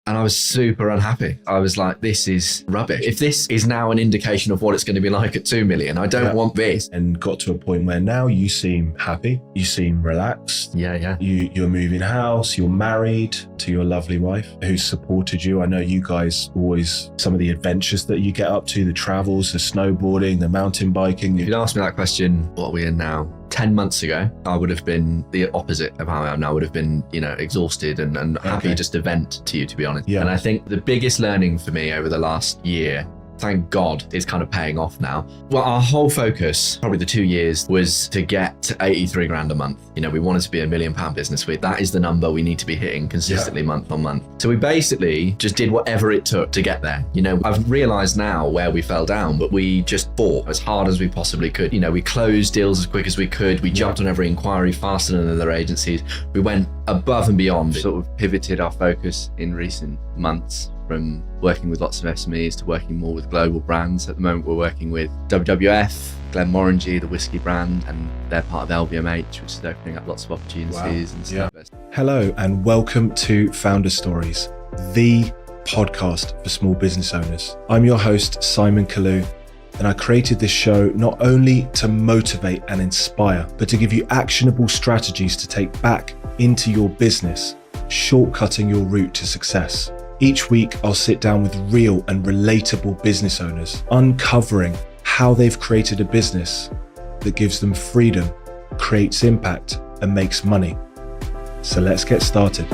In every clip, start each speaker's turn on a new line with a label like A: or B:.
A: And I was super unhappy. I was like, this is rubbish. If this is now an indication of what it's going to be like at 2 million, I don't want this.
B: And got to a point where now you seem happy, you seem relaxed.
A: Yeah.
B: You're moving house, you're married to your lovely wife who's supported you. I know you guys always, some of the adventures that you get up to, the travels, the snowboarding, the mountain biking.
A: If you'd asked me that question, what are we in now? 10 months ago, I would have been the opposite of how I am now. I would have been, exhausted and happy just to vent to you, to be honest.
B: Yeah.
A: And I think the biggest learning for me over the last year, thank God, is kind of paying off now. Well, our whole focus, probably the 2 years, was to get to 83 grand a month. We wanted to be £1 million business. That is the number we need to be hitting consistently month on month. So we basically just did whatever it took to get there. I've realized now where we fell down, but we just fought as hard as we possibly could. We closed deals as quick as we could. We jumped on every inquiry faster than other agencies. We went above and beyond. Sort of pivoted our focus in recent months from working with lots of SMEs to working more with global brands. At the moment, we're working with WWF, Glenmorangie, the whiskey brand, and they're part of LVMH, which is opening up lots of opportunities and stuff.
B: Hello, and welcome to Founder Stories, the podcast for small business owners. I'm your host, Simon Naeem, and I created this show not only to motivate and inspire, but to give you actionable strategies to take back into your business, shortcutting your route to success. Each week, I'll sit down with real and relatable business owners, uncovering how they've created a business that gives them freedom, creates impact, and makes money. So let's get started.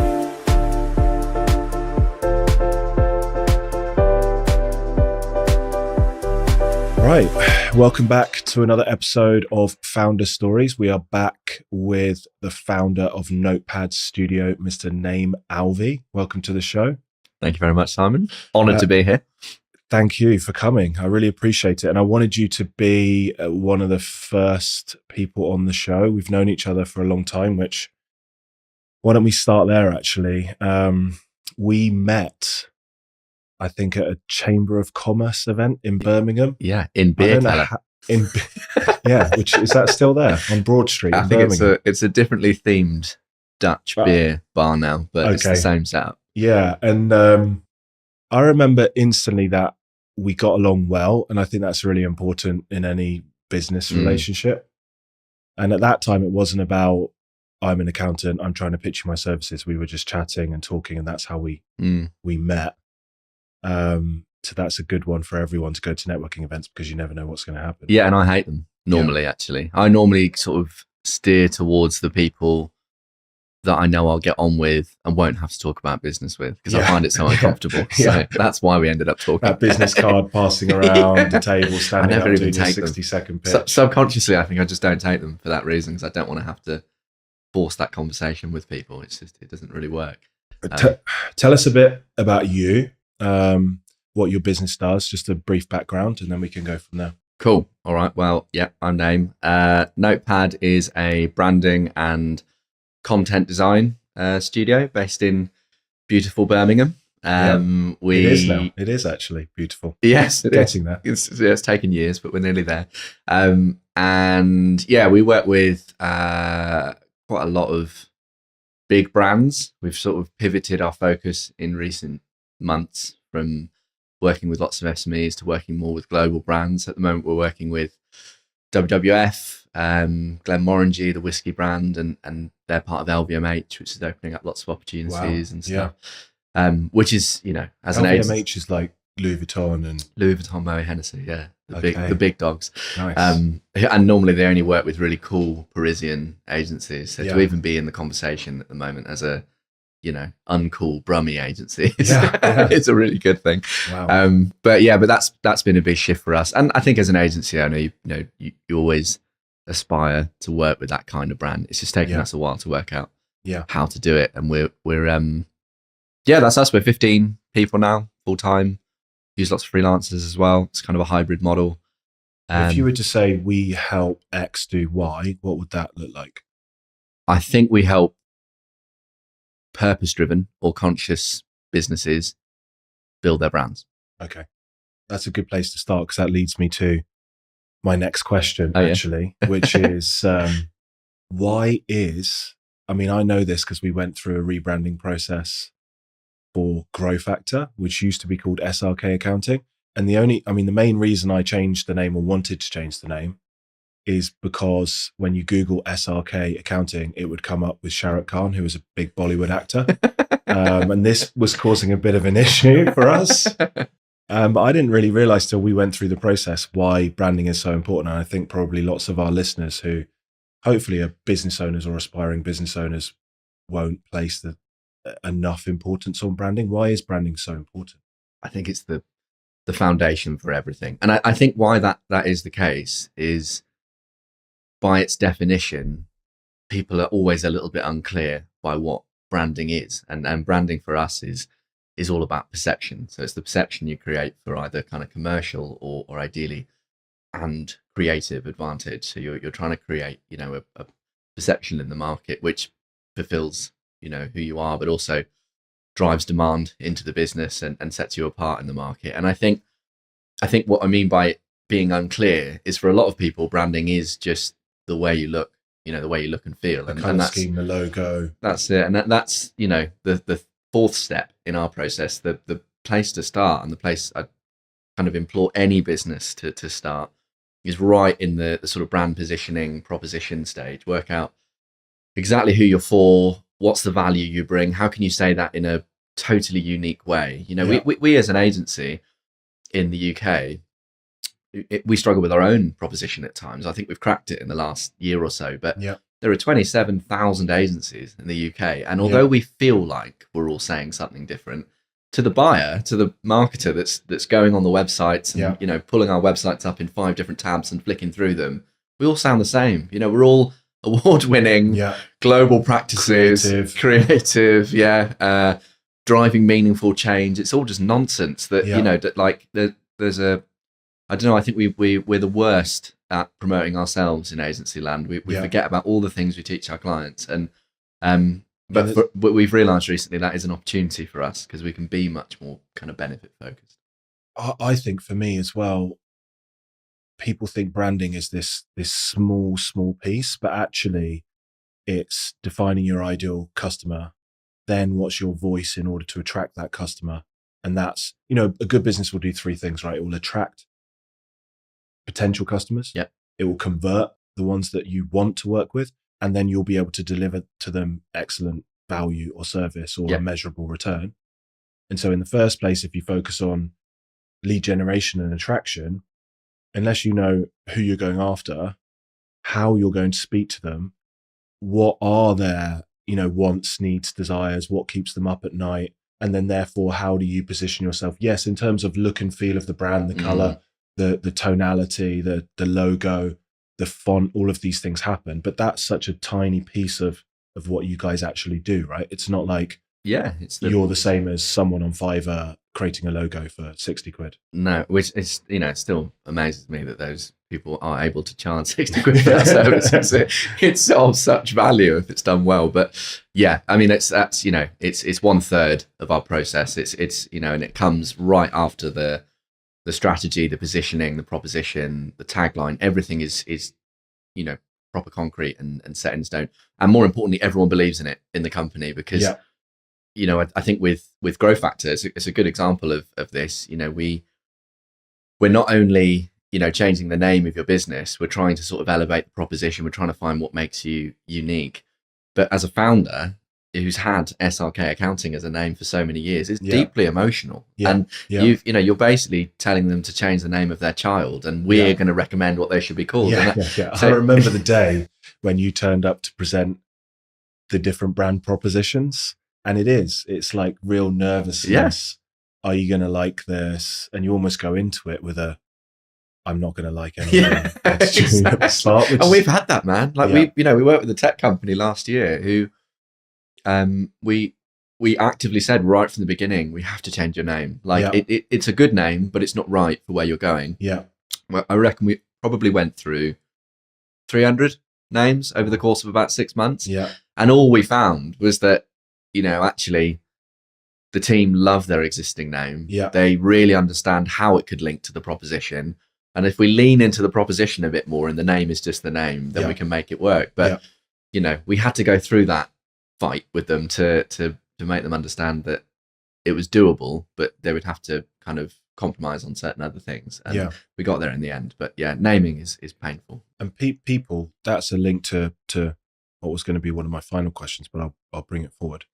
B: Right, welcome back to another episode of Founder Stories. We are back with the founder of Notepad Studio, Mr. Naeem Alvi. Welcome to the show.
A: Thank you very much, Simon. Honored to be here.
B: Thank you for coming. I really appreciate it. And I wanted you to be one of the first people on the show. We've known each other for a long time, why don't we start there, actually? We met, I think, at a Chamber of Commerce event in Birmingham.
A: Yeah, in Beer Keller.
B: Which is that still there on Broad Street?
A: I think it's a differently themed Dutch beer bar now, but it's the same setup.
B: Yeah, and I remember instantly that we got along well, and I think that's really important in any business relationship. And at that time, it wasn't about, I'm an accountant, I'm trying to pitch you my services. We were just chatting and talking, and that's how we met. So that's a good one for everyone to go to networking events, because you never know what's going to happen.
A: Yeah, and I hate them normally, actually. I normally sort of steer towards the people that I know I'll get on with and won't have to talk about business with, because I find it so uncomfortable. So that's why we ended up talking.
B: That business card passing around the table, standing up, doing a 60-second pitch.
A: Subconsciously, I think I just don't take them for that reason, because I don't want to have to force that conversation with people. It doesn't really work.
B: Tell us a bit about you, what your business does, just a brief background, and then we can go from there.
A: Cool. All right. Well, yeah, I'm Naim. Notepad is a branding and content design studio based in beautiful Birmingham. It is now. It is actually beautiful. Yes,
B: getting there.
A: It's taken years, but we're nearly there. And yeah, we work with quite a lot of big brands. We've sort of pivoted our focus in recent months from working with lots of SMEs to working more with global brands. At the moment, we're working with WWF, Glenmorangie, the whiskey brand, and they're part of LVMH, which is opening up lots of opportunities and stuff. Which is, as an agency,
B: LVMH is like Louis Vuitton,
A: Moët Hennessy, the big dogs.
B: Nice.
A: And normally they only work with really cool Parisian agencies. So to even be in the conversation at the moment as a uncool Brummie agency it's a really good thing.
B: Wow.
A: But that's been a big shift for us. And I think as an agency owner, you always aspire to work with that kind of brand. It's just taken us a while to work out how to do it. And we're that's us. We're 15 people now, full time. Use lots of freelancers as well. It's kind of a hybrid model.
B: If you were to say we help X do Y, what would that look like?
A: I think we help purpose-driven or conscious businesses build their brands.
B: Okay. That's a good place to start, because that leads me to my next question, which is why is, I know this because we went through a rebranding process for Grow Factor, which used to be called SRK Accounting. And the main reason I changed the name or wanted to change the name is because when you Google SRK Accounting, it would come up with Shah Rukh Khan, who was a big Bollywood actor. And this was causing a bit of an issue for us. But I didn't really realize till we went through the process why branding is so important. And I think probably lots of our listeners who hopefully are business owners or aspiring business owners won't place enough importance on branding. Why is branding so important?
A: I think it's the foundation for everything. And I think why that is the case is, by its definition, people are always a little bit unclear by what branding is. And branding for us is all about perception. So it's the perception you create for either kind of commercial or ideally and creative advantage. So you're trying to create, a perception in the market which fulfills, who you are, but also drives demand into the business and sets you apart in the market. And I think what I mean by it being unclear is, for a lot of people, branding is just the way you look, the way you look and feel.
B: The color scheme, the logo.
A: That's it. And that's, the fourth step in our process, the place to start, and the place I kind of implore any business to start, is right in the sort of brand positioning proposition stage. Work out exactly who you're for, what's the value you bring, how can you say that in a totally unique way. We as an agency in the UK, we struggle with our own proposition at times. I think we've cracked it in the last year or so, but there are 27,000 agencies in the UK. And although we feel like we're all saying something different, to the buyer, to the marketer that's going on the websites and, pulling our websites up in 5 different tabs and flicking through them, we all sound the same. We're all award-winning, global practices, creative, driving meaningful change. It's all just nonsense that, that like there's I don't know, I think we're the worst at promoting ourselves in agency land. We forget about all the things we teach our clients. And but we've realized recently that is an opportunity for us, because we can be much more kind of benefit focused.
B: I think for me as well, people think branding is this small piece, but actually it's defining your ideal customer. Then what's your voice in order to attract that customer? And that's, a good business will do 3 things, right? It will attract potential customers. It will convert the ones that you want to work with, and then you'll be able to deliver to them excellent value or service or a measurable return. And so in the first place, if you focus on lead generation and attraction, unless you know who you're going after, how you're going to speak to them, what are their, wants, needs, desires, what keeps them up at night, and then therefore, how do you position yourself? Yes, in terms of look and feel of the brand, the color, the tonality, the logo, the font, all of these things happen. But that's such a tiny piece of what you guys actually do, right? It's not like you're the same as someone on Fiverr creating a logo for 60 quid.
A: No, which is, it still amazes me that those people are able to charge 60 quid for that service. It's of such value if it's done well. But I mean, it's 1/3 of our process. It's and it comes right after the strategy, the positioning, the proposition, the tagline. Everything is proper concrete and set in stone. And more importantly, everyone believes in it in the company, because I think with Growth Factor, it's a good example of this. We're not only changing the name of your business, we're trying to sort of elevate the proposition. We're trying to find what makes you unique. But as a founder who's had SRK Accounting as a name for so many years, it's deeply emotional. And you're basically telling them to change the name of their child, and we're going to recommend what they should be called.
B: So I remember the day when you turned up to present the different brand propositions, and it's like real nervousness. Are you going to like this? And you almost go into it with I'm not going to like anything.
A: Exactly. And we've had that, man. Like we worked with a tech company last year who we actively said right from the beginning, we have to change your name. Like it's a good name, but it's not right for where you're going. Well, I reckon we probably went through 300 names over the course of about 6 months. And all we found was that, actually the team love their existing name. They really understand how it could link to the proposition. And if we lean into the proposition a bit more and the name is just the name, then we can make it work. But, we had to go through that fight with them to make them understand that it was doable, but they would have to kind of compromise on certain other things. And we got there in the end. But yeah, naming is painful.
B: And people, that's a link to what was going to be one of my final questions, but I'll bring it forward.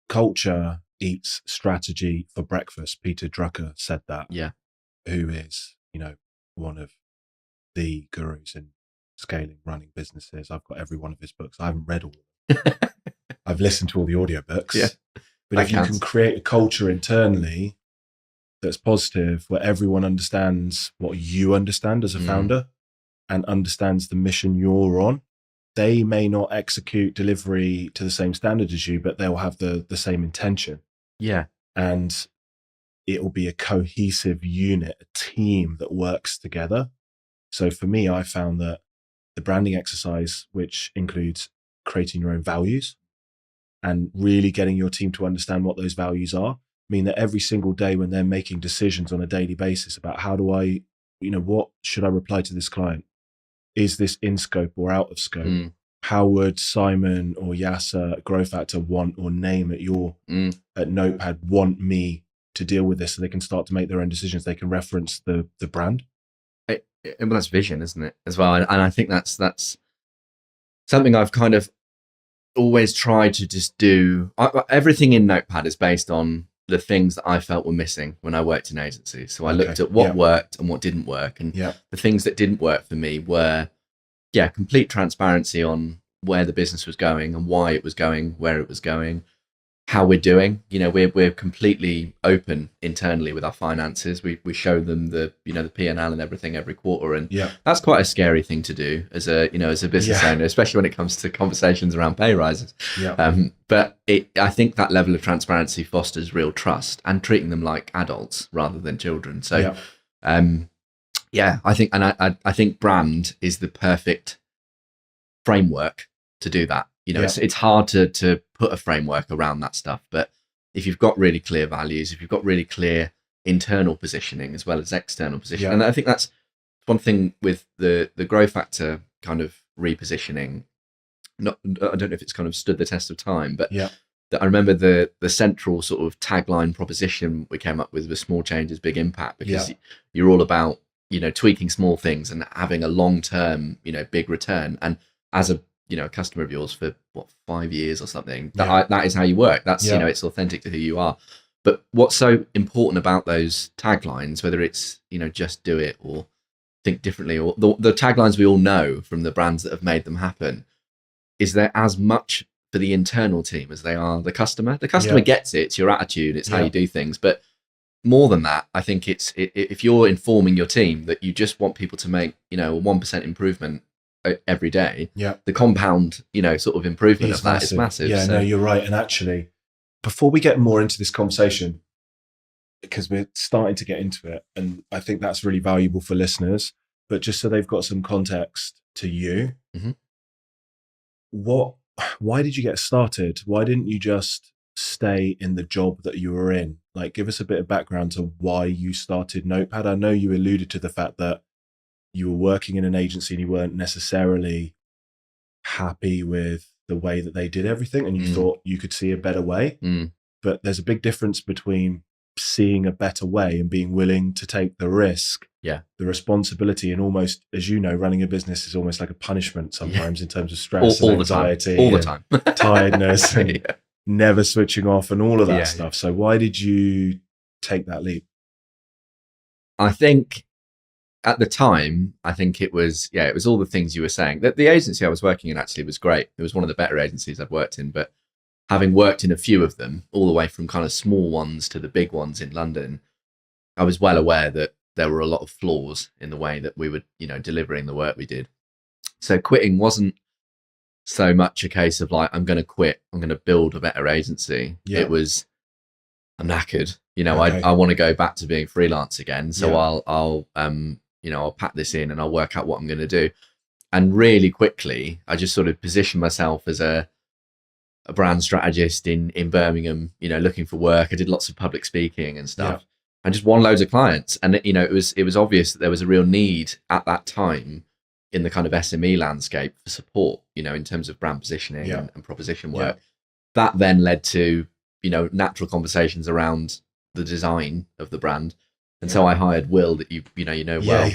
B: Culture eats strategy for breakfast. Peter Drucker said that.
A: Yeah.
B: Who is, one of the gurus in scaling, running businesses. I've got every one of his books. I haven't read all of them. I've listened to all the audiobooks.
A: Yeah.
B: But if you can create a culture internally that's positive, where everyone understands what you understand as a founder and understands the mission you're on, they may not execute delivery to the same standard as you, but they'll have the same intention.
A: Yeah.
B: And it will be a cohesive unit, a team that works together. So for me, I found that the branding exercise, which includes creating your own values and really getting your team to understand what those values are, mean that every single day when they're making decisions on a daily basis about how do I, what should I reply to this client? Is this in scope or out of scope? How would Simon or Yasser, Growth Actor, want, or Naim at Notepad want me to deal with this, so they can start to make their own decisions? They can reference the brand.
A: Well, that's vision, isn't it, as well? And I think that's something I've kind of always tried to just do. Everything in Notepad is based on the things that I felt were missing when I worked in agencies. So I looked at what worked and what didn't work. And the things that didn't work for me were, complete transparency on where the business was going and why it was going, where it was going, how we're doing. We're completely open internally with our finances. We show them the P&L and everything every quarter. And that's quite a scary thing to do as a business owner, especially when it comes to conversations around pay rises. But I think that level of transparency fosters real trust and treating them like adults rather than children. So, I think brand is the perfect framework to do that. It's hard to put a framework around that stuff, but if you've got really clear values, if you've got really clear internal positioning as well as external positioning, and I think that's one thing with the growth factor kind of repositioning. I don't know if it's kind of stood the test of time, but that I remember the central sort of tagline proposition we came up with was small changes, big impact, because you're all about tweaking small things and having a long-term big return. And as a customer of yours for 5 years or something, that is how you work. That's it's authentic to who you are. But what's so important about those taglines, whether it's just do it or think differently, or the taglines we all know from the brands that have made them happen, is they're as much for the internal team as they are the customer. The customer gets it. It's your attitude. It's how you do things. But more than that, I think if you're informing your team that you just want people to make a 1% improvement every day, the compound sort of improvement of that is massive.
B: No, you're right. And actually, before we get more into this conversation, because we're starting to get into it, and I think that's really valuable for listeners, but just so they've got some context to you, why did you get started? Why didn't you just stay in the job that you were in? Like, give us a bit of background to why you started Notepad. I know you alluded to the fact that you were working in an agency and you weren't necessarily happy with the way that they did everything, and you thought you could see a better way. But there's a big difference between seeing a better way and being willing to take the risk, the responsibility, and almost, as you know, running a business is almost like a punishment sometimes in terms of stress and anxiety,
A: all the time,
B: tiredness, and never switching off and all of that stuff. So why did you take that leap?
A: I think at the time, it was all the things you were saying. The agency I was working in actually was great. It was one of the better agencies I've worked in, but having worked in a few of them, all the way from kind of small ones to the big ones in London, I was well aware that there were a lot of flaws in the way that we were, delivering the work we did. So quitting wasn't so much a case of like, I'm going to quit, I'm going to build a better agency. It was, I'm knackered. I want to go back to being freelance again. So I'll pack this in and I'll work out what I'm going to do. And really quickly, I just sort of positioned myself as a brand strategist in Birmingham, looking for work. I did lots of public speaking and stuff. I just won loads of clients. And, it was obvious that there was a real need at that time in the kind of SME landscape for support, in terms of brand positioning and proposition work. That then led to, natural conversations around the design of the brand. And so I hired Will, that you know well,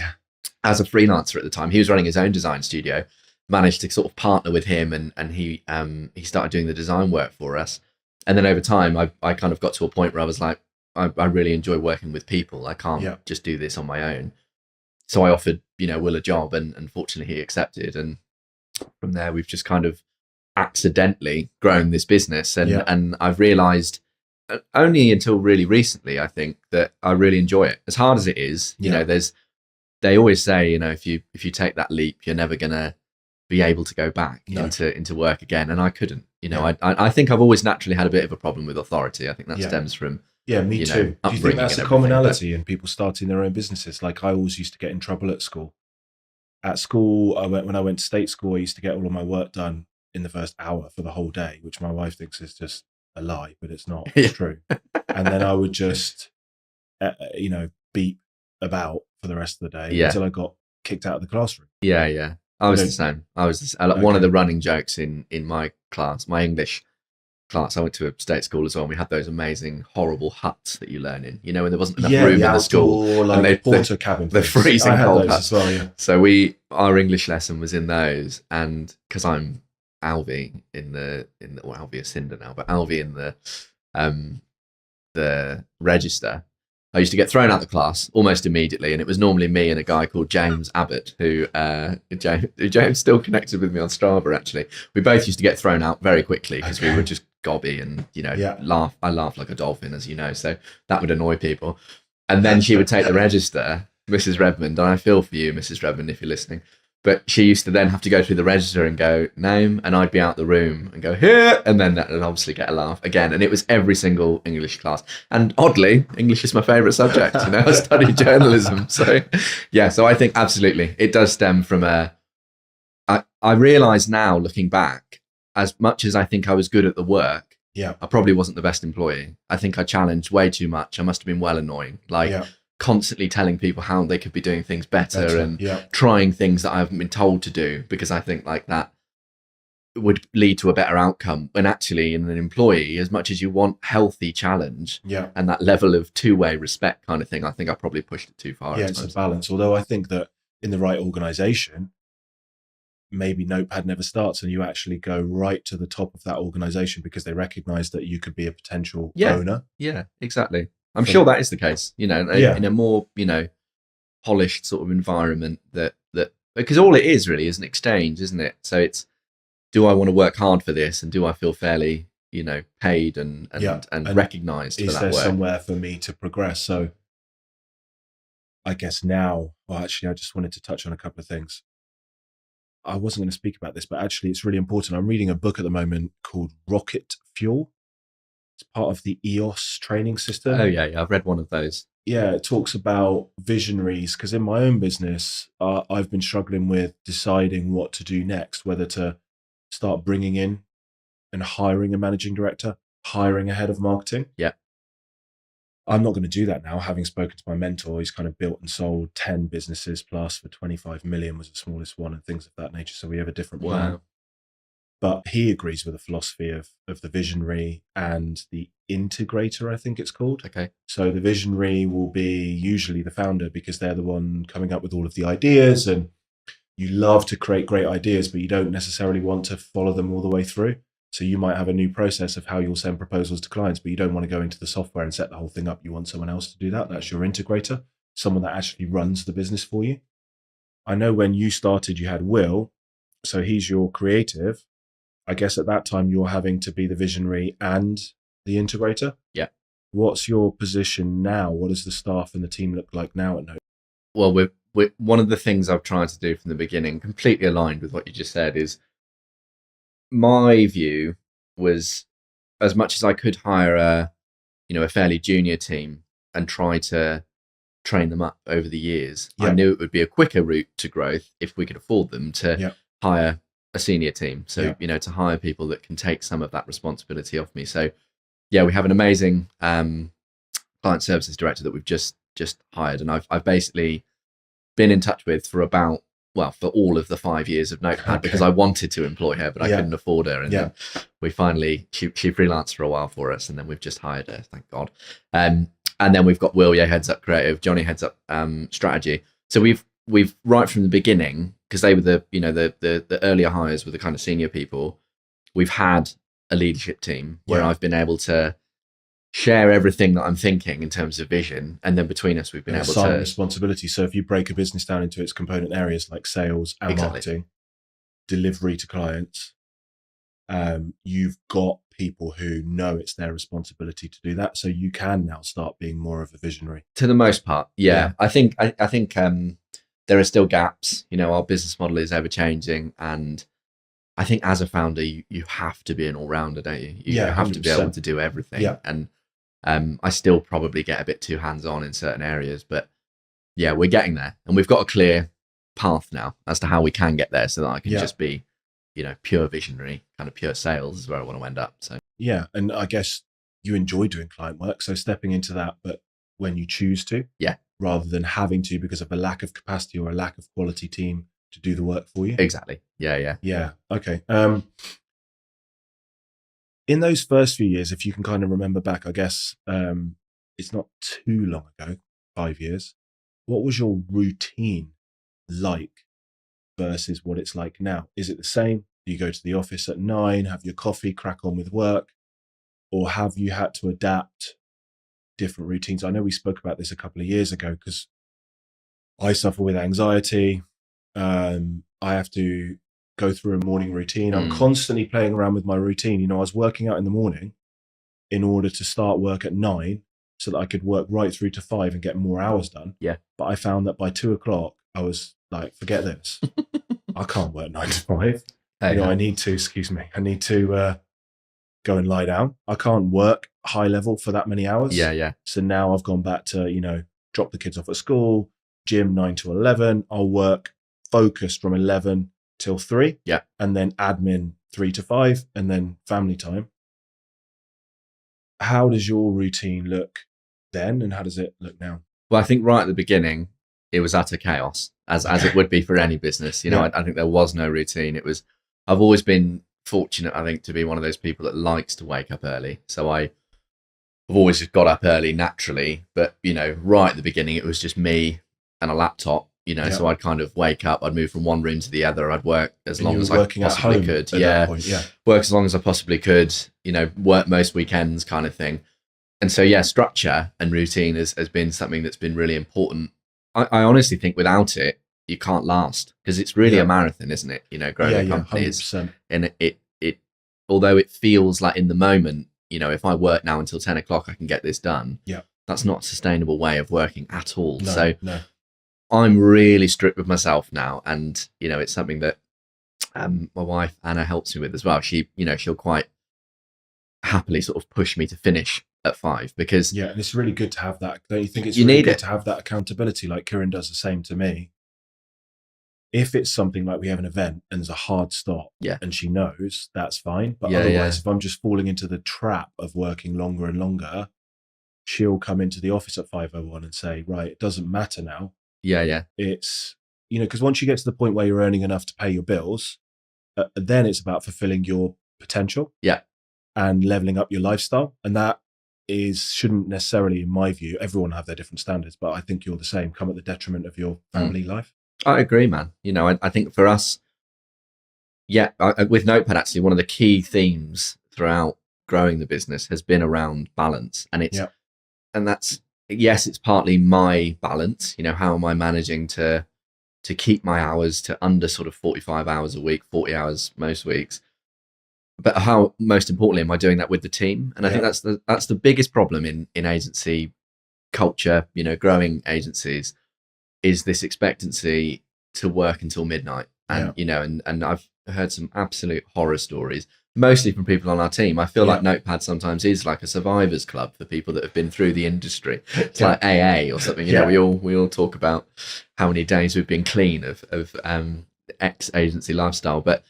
A: as a freelancer at the time. He was running his own design studio, managed to sort of partner with him, and he started doing the design work for us. And then over time, I kind of got to a point where I was like, I really enjoy working with people. I can't just do this on my own. So I offered, Will a job, and fortunately he accepted. And from there, we've just kind of accidentally grown this business. And I've realized only until really recently, I think, that I really enjoy it. As hard as it is, they always say, if you take that leap, you're never going to be able to go back into work again. And I couldn't, I think I've always naturally had a bit of a problem with authority. I think that stems from,
B: me too. Do you think that's a commonality in people starting their own businesses? Like, I always used to get in trouble at school. At school, when I went to state school, I used to get all of my work done in the first hour for the whole day, which my wife thinks is just a lie, but it's not. It's true. And then I would just, beep about for the rest of the day until I got kicked out of the classroom.
A: Yeah. I was the same. One of the running jokes in my class, my English class, I went to a state school as well, and we had those amazing, horrible huts that you learn in, when there wasn't enough room in the school.
B: Like,
A: and
B: porter cabin.
A: The freezing cold huts.
B: As well,
A: So our English lesson was in those, and because I'm Alvi Alvi is Cinder now, but Alvi in the register, I used to get thrown out the class almost immediately, and it was normally me and a guy called James Abbott, who James still connected with me on Strava. Actually, we both used to get thrown out very quickly because we were just gobby and laugh. I laugh like a dolphin, as you know, so that would annoy people. And then she would take the register, Mrs. Redmond, and I feel for you, Mrs. Redmond, if you're listening. But she used to then have to go through the register and go, Naim, and I'd be out the room and go, here, and then that would obviously get a laugh again. And it was every single English class. And oddly, English is my favourite subject. I studied journalism. So I think absolutely it does stem from I realise now, looking back, as much as I think I was good at the work, I probably wasn't the best employee. I think I challenged way too much. I must have been well annoying. Constantly telling people how they could be doing things better and trying things that I haven't been told to do, because I think like that would lead to a better outcome. When actually, in an employee, as much as you want healthy challenge and that level of two-way respect kind of thing, I think I probably pushed it too far.
B: It's a balance. Although I think that in the right organization, maybe Notepad never starts and you actually go right to the top of that organization because they recognize that you could be a potential owner.
A: Yeah, exactly. I'm sure that is the case, in a more, polished sort of environment that because all it is really is an exchange, isn't it? So it's, do I want to work hard for this, and do I feel fairly, paid and recognized for that work? Is there
B: somewhere for me to progress? So I guess now, I just wanted to touch on a couple of things. I wasn't going to speak about this, but actually it's really important. I'm reading a book at the moment called Rocket Fuel. It's part of the EOS training system.
A: Oh, yeah. I've read one of those.
B: Yeah, it talks about visionaries, because in my own business, I've been struggling with deciding what to do next, whether to start bringing in and hiring a managing director, hiring a head of marketing.
A: Yeah.
B: I'm not going to do that now, having spoken to my mentor. He's kind of built and sold 10 businesses plus for 25 million was the smallest one, and things of that nature. So we have a different plan.
A: Wow.
B: But he agrees with the philosophy of the visionary and the integrator, I think it's called.
A: Okay.
B: So the visionary will be usually the founder, because they're the one coming up with all of the ideas, and you love to create great ideas, but you don't necessarily want to follow them all the way through. So you might have a new process of how you'll send proposals to clients, but you don't want to go into the software and set the whole thing up. You want someone else to do that. That's your integrator, someone that actually runs the business for you. I know when you started, you had Will, so he's your creative. I guess at that time you're having to be the visionary and the integrator.
A: Yeah.
B: What's your position now? What does the staff and the team look like now at Notepad?
A: Well, we're one of the things I've tried to do from the beginning, completely aligned with what you just said, is my view was, as much as I could hire a fairly junior team and try to train them up over the years, I knew it would be a quicker route to growth if we could afford them to hire a senior team. So, to hire people that can take some of that responsibility off me. So, we have an amazing client services director that we've just hired, and I've basically been in touch with for about well, for all of the 5 years of Notepad, because I wanted to employ her, but I couldn't afford her. And then we finally, she freelanced for a while for us, and then we've just hired her, thank God. And then we've got Will, heads up creative, Johnny heads up strategy. So we've right from the beginning, because they were the earlier hires were the kind of senior people, we've had a leadership team where I've been able to share everything that I'm thinking in terms of vision, and then between us we've been able to
B: responsibility. So if you break a business down into its component areas like sales and marketing, delivery to clients, you've got people who know it's their responsibility to do that, so you can now start being more of a visionary
A: to the most part. I think there are still gaps. Our business model is ever changing, and I think as a founder you have to be an all-rounder, don't you? You have 100%. To be able to do everything. And I still probably get a bit too hands-on in certain areas, but we're getting there, and we've got a clear path now as to how we can get there, so that I can just be, pure visionary, kind of pure sales is where I want to end up. So
B: and I guess you enjoy doing client work, so stepping into that, but when you choose to, rather than having to because of a lack of capacity or a lack of quality team to do the work for you.
A: Exactly.
B: Okay. In those first few years, if you can kind of remember back, I guess it's not too long ago, 5 years, what was your routine like versus what it's like now? Is it the same? Do you go to the office at 9, have your coffee, crack on with work? Or have you had to adapt different routines? I know we spoke about this a couple of years ago, because I suffer with anxiety. I have to go through a morning routine. I'm constantly playing around with my routine. I was working out in the morning in order to start work at 9 so that I could work right through to 5 and get more hours done. But I found that by 2 o'clock, I was like, forget this. I can't work 9 to 5. I need to go and lie down. I can't work high level for that many hours. So now I've gone back to, drop the kids off at school, gym 9 to 11. I'll work focused from 11 till 3. And then admin 3 to 5, and then family time. How does your routine look then, and how does it look now?
A: Well, I think right at the beginning, it was utter chaos, as it would be for any business. I think there was no routine. I've always been fortunate, I think, to be one of those people that likes to wake up early. So I've always just got up early naturally, but right at the beginning, it was just me and a laptop. So I'd kind of wake up, I'd move from one room to the other, I'd work as long as I possibly could. Work as long as I possibly could, work most weekends kind of thing. And so, structure and routine has been something that's been really important. I honestly think without it, you can't last, because it's really a marathon, isn't it? Growing a company is, and it although it feels like in the moment, if I work now until 10 o'clock, I can get this done. That's not a sustainable way of working at all. No. I'm really strict with myself now, and it's something that my wife Anna helps me with as well. She'll quite happily sort of push me to finish at 5, because
B: and it's really good to have that. Don't you think it's really good to have that accountability? Like Kieran does the same to me. If it's something like we have an event and there's a hard stop, and she knows, that's fine. But otherwise, if I'm just falling into the trap of working longer and longer, she'll come into the office at 5:01 and say, right, it doesn't matter now. It's, because once you get to the point where you're earning enough to pay your bills, then it's about fulfilling your potential and leveling up your lifestyle. And that shouldn't necessarily, in my view, everyone have their different standards, but I think you're the same, come at the detriment of your family life.
A: I agree, man. I think for us, with Notepad, actually, one of the key themes throughout growing the business has been around balance. And and that's, yes, it's partly my balance. How am I managing to keep my hours to under sort of 45 hours a week, 40 hours most weeks? But how, most importantly, am I doing that with the team? And I think that's the biggest problem in agency culture, growing agencies, is this expectancy to work until midnight. And, and I've heard some absolute horror stories, mostly from people on our team. I feel like Notepad sometimes is like a survivors club for people that have been through the industry. It's like AA or something. We all talk about how many days we've been clean of ex agency lifestyle, but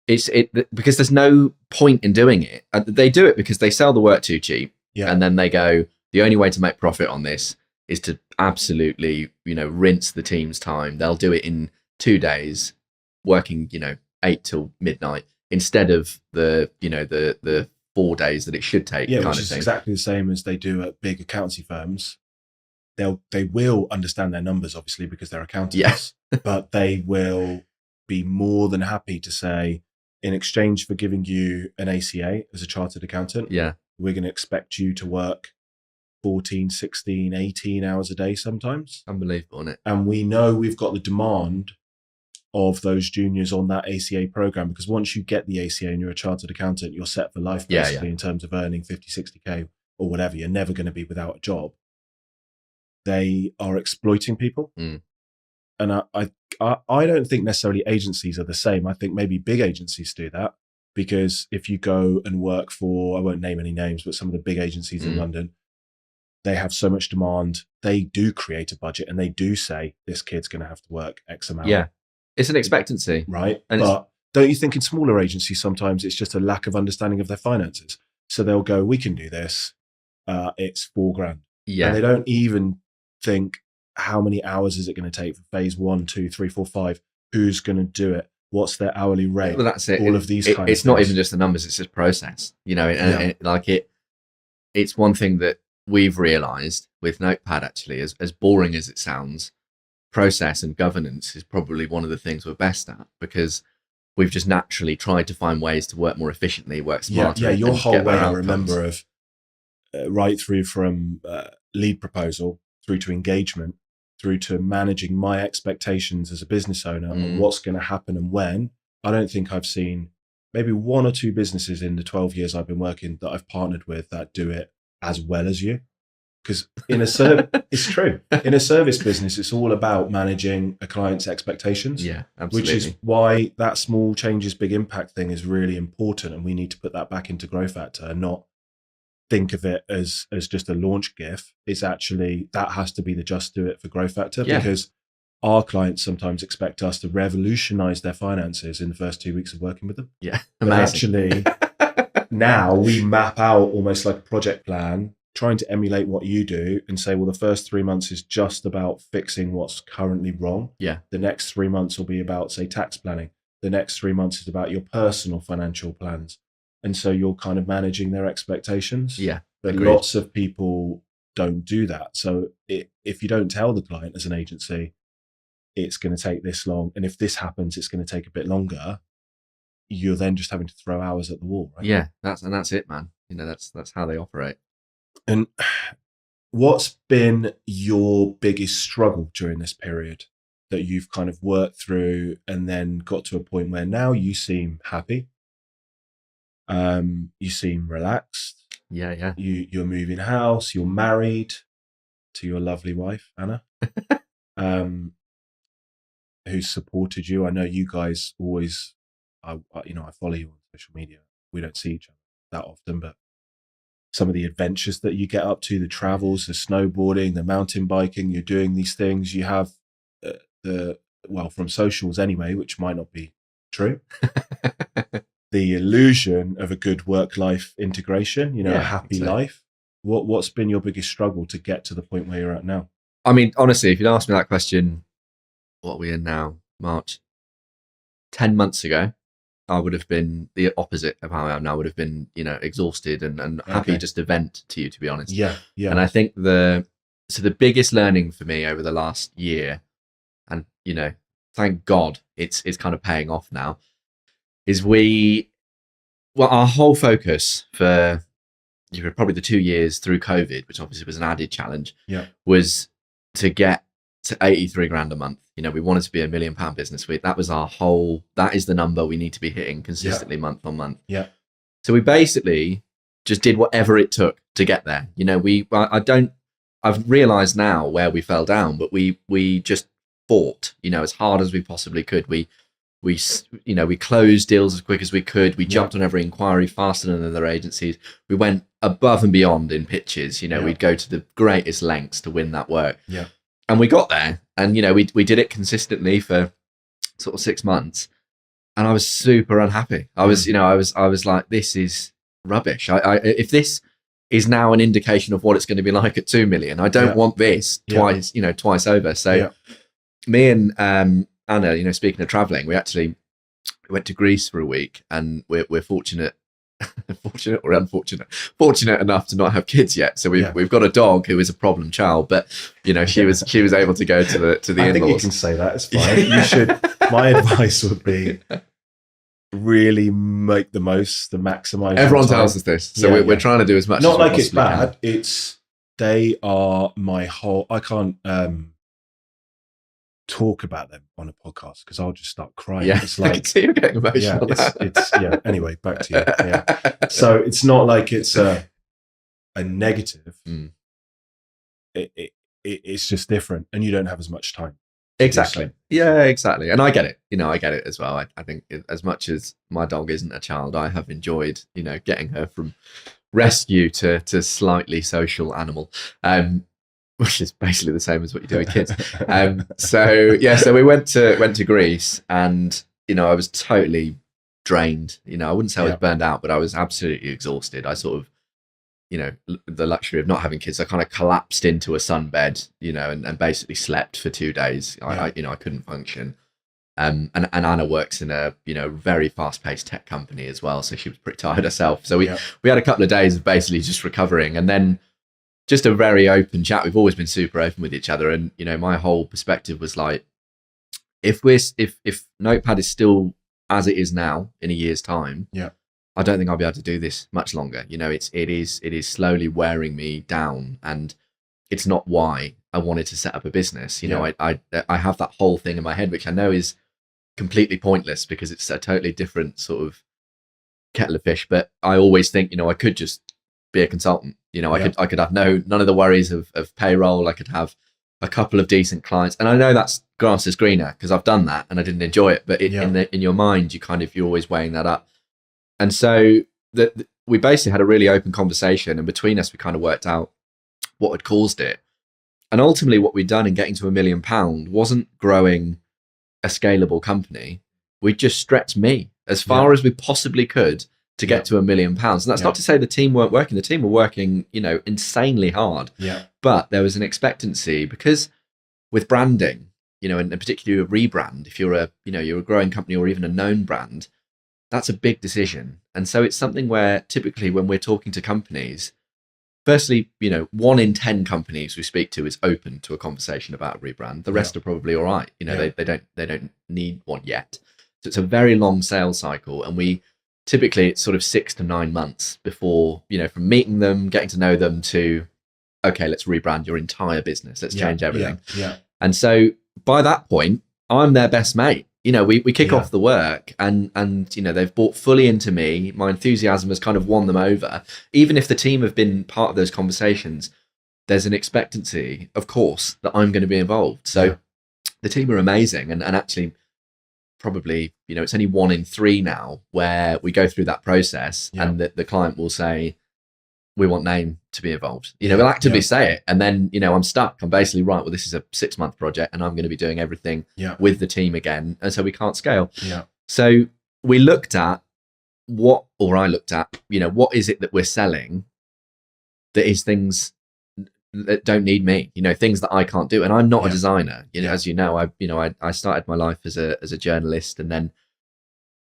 A: it's because there's no point in doing it. They do it because they sell the work too cheap, and then they go, the only way to make profit on this is to absolutely rinse the team's time. They'll do it in 2 days working, 8 till midnight instead of the 4 days that it should take.
B: Yeah,
A: kind
B: which
A: of
B: is
A: thing.
B: exactly the same as they do at big accountancy firms. They will understand their numbers, obviously, because they're accountants, but they will be more than happy to say, in exchange for giving you an ACA as a chartered accountant, we're going to expect you to work 14, 16, 18 hours a day sometimes.
A: Unbelievable, isn't it?
B: And we know we've got the demand of those juniors on that ACA program, because once you get the ACA and you're a chartered accountant, you're set for life, basically, in terms of earning 50, 60K or whatever. You're never going to be without a job. They are exploiting people.
A: Mm.
B: And I don't think necessarily agencies are the same. I think maybe big agencies do that, because if you go and work for, I won't name any names, but some of the big agencies in London, they have so much demand. They do create a budget and they do say, this kid's going to have to work X amount.
A: Yeah. It's an expectancy.
B: Right. But don't you think in smaller agencies, sometimes it's just a lack of understanding of their finances? So they'll go, we can do this. It's $4,000.
A: Yeah.
B: And they don't even think, how many hours is it going to take for phase 1, 2, 3, 4, 5? Who's going to do it? What's their hourly rate?
A: Well, that's it.
B: All of these kinds of things.
A: It's not even just the numbers, it's just process, it's one thing that we've realized with Notepad, actually, as boring as it sounds, process and governance is probably one of the things we're best at, because we've just naturally tried to find ways to work more efficiently, work smarter.
B: Yeah, your whole way, I remember, of right through from lead proposal through to engagement, through to managing my expectations as a business owner on what's going to happen and when. I don't think I've seen maybe 1 or 2 businesses in the 12 years I've been working that I've partnered with that do it as well as you. Because in a it's true. In a service business, it's all about managing a client's expectations.
A: Yeah, absolutely.
B: Which is why that small changes, big impact thing is really important. And we need to put that back into Growth Factor and not think of it as just a launch GIF. It's actually, that has to be the just do it for Growth Factor, because our clients sometimes expect us to revolutionize their finances in the first 2 weeks of working with them.
A: Yeah,
B: amazing. But actually, now we map out almost like a project plan, trying to emulate what you do and say, well, the first 3 months is just about fixing what's currently wrong.
A: Yeah.
B: The next 3 months will be about, say, tax planning. The next 3 months is about your personal financial plans. And so you're kind of managing their expectations.
A: Yeah.
B: But
A: agreed.
B: Lots of people don't do that. So if you don't tell the client as an agency, it's going to take this long, and if this happens, it's going to take a bit longer, you're then just having to throw hours at the wall, right?
A: Yeah, that's it, man. That's how they operate.
B: And what's been your biggest struggle during this period that you've kind of worked through and then got to a point where now you seem happy? You seem relaxed.
A: Yeah.
B: You're moving house. You're married to your lovely wife, Anna, who's supported you. I know you guys always, I follow you on social media. We don't see each other that often, but some of the adventures that you get up to, the travels, the snowboarding, the mountain biking, you're doing these things. You have from socials anyway, which might not be true. The illusion of a good work-life integration, a happy life. What's been your biggest struggle to get to the point where you're at now?
A: I mean, honestly, if you'd asked me that question, what are we in now? March. 10 months ago, I would have been the opposite of how I am now. I would have been, exhausted and happy just to vent to you, to be honest.
B: Yeah.
A: And I think the biggest learning for me over the last year, and, thank God it's kind of paying off now, is our whole focus for probably the 2 years through COVID, which obviously was an added challenge, was to get to 83 grand a month. We wanted to be £1 million business. That is the number we need to be hitting consistently month on month.
B: Yeah.
A: So we basically just did whatever it took to get there. I've realized now where we fell down, but we just fought, as hard as we possibly could. We closed deals as quick as we could. We jumped on every inquiry faster than other agencies. We went above and beyond in pitches. We'd go to the greatest lengths to win that work.
B: Yeah.
A: And we got there, and we did it consistently for sort of 6 months, and I was super unhappy. I was like, this is rubbish. If this is now an indication of what it's going to be like at 2 million, I don't want this twice over. So me and Anna, speaking of traveling, we went to Greece for a week, and we're fortunate fortunate or unfortunate enough to not have kids yet, so we've got a dog who is a problem child, but she was able to go to the in-laws.
B: I think you can say that, it's fine. You should. My advice would be really make the maximize.
A: Everyone tells us this, so we're trying to do as much.
B: Not
A: as
B: like it's bad.
A: Can.
B: They are my whole. I can't talk about them on a podcast because I'll just start crying.
A: Yeah,
B: it's like,
A: I can see you're getting emotional.
B: Yeah. Anyway, back to you. Yeah. So it's not like it's a negative. It's just different, and you don't have as much time.
A: Exactly. Yeah, exactly. And I get it. I get it as well. I think as much as my dog isn't a child, I have enjoyed, getting her from rescue to slightly social animal. Which is basically the same as what you do with kids. So we went to Greece, and I was totally drained. I wouldn't say I was burned out, but I was absolutely exhausted. I sort of, the luxury of not having kids, I kind of collapsed into a sunbed, and basically slept for 2 days. I couldn't function. And Anna works in a very fast-paced tech company as well, so she was pretty tired herself. So we had a couple of days of basically just recovering, and then just a very open chat. We've always been super open with each other, and my whole perspective was like, if Notepad is still as it is now in a year's time, I don't think I'll be able to do this much longer. It is slowly wearing me down, and it's not why I wanted to set up a business. I have that whole thing in my head, which I know is completely pointless because it's a totally different sort of kettle of fish. But I always think, I could just be a consultant. I could have none of the worries of payroll. I could have a couple of decent clients, and I know that's grass is greener because I've done that and I didn't enjoy it. But in your mind, you're always weighing that up. And so we basically had a really open conversation, and between us, we kind of worked out what had caused it. And ultimately, what we'd done in getting to £1 million wasn't growing a scalable company. We just stretched me as far as we possibly could to get to £1 million. And that's not to say the team weren't working. The team were working, insanely hard.
B: Yeah.
A: But there was an expectancy because with branding, and particularly a rebrand, if you're a growing company or even a known brand, that's a big decision. And so it's something where typically when we're talking to companies, firstly, 1 in 10 companies we speak to is open to a conversation about a rebrand. The rest are probably all right. They don't need one yet. So it's a very long sales cycle, and typically it's sort of 6 to 9 months before, from meeting them, getting to know them to, okay, let's rebrand your entire business. Let's change everything.
B: Yeah.
A: And so by that point, I'm their best mate. We kick off the work, and they've bought fully into me. My enthusiasm has kind of won them over. Even if the team have been part of those conversations, there's an expectancy, of course, that I'm going to be involved. So the team are amazing, and actually probably, it's only 1 in 3 now where we go through that process and the client will say, we want Naim to be involved. We'll actively say it, and then I'm stuck. I'm basically right. Well, this is a 6-month project, and I'm going to be doing everything with the team again, and so we can't scale. So we looked at what is it that we're selling that is things that don't need me. Things that I can't do, and I'm not a designer. As I started my life as a journalist, and then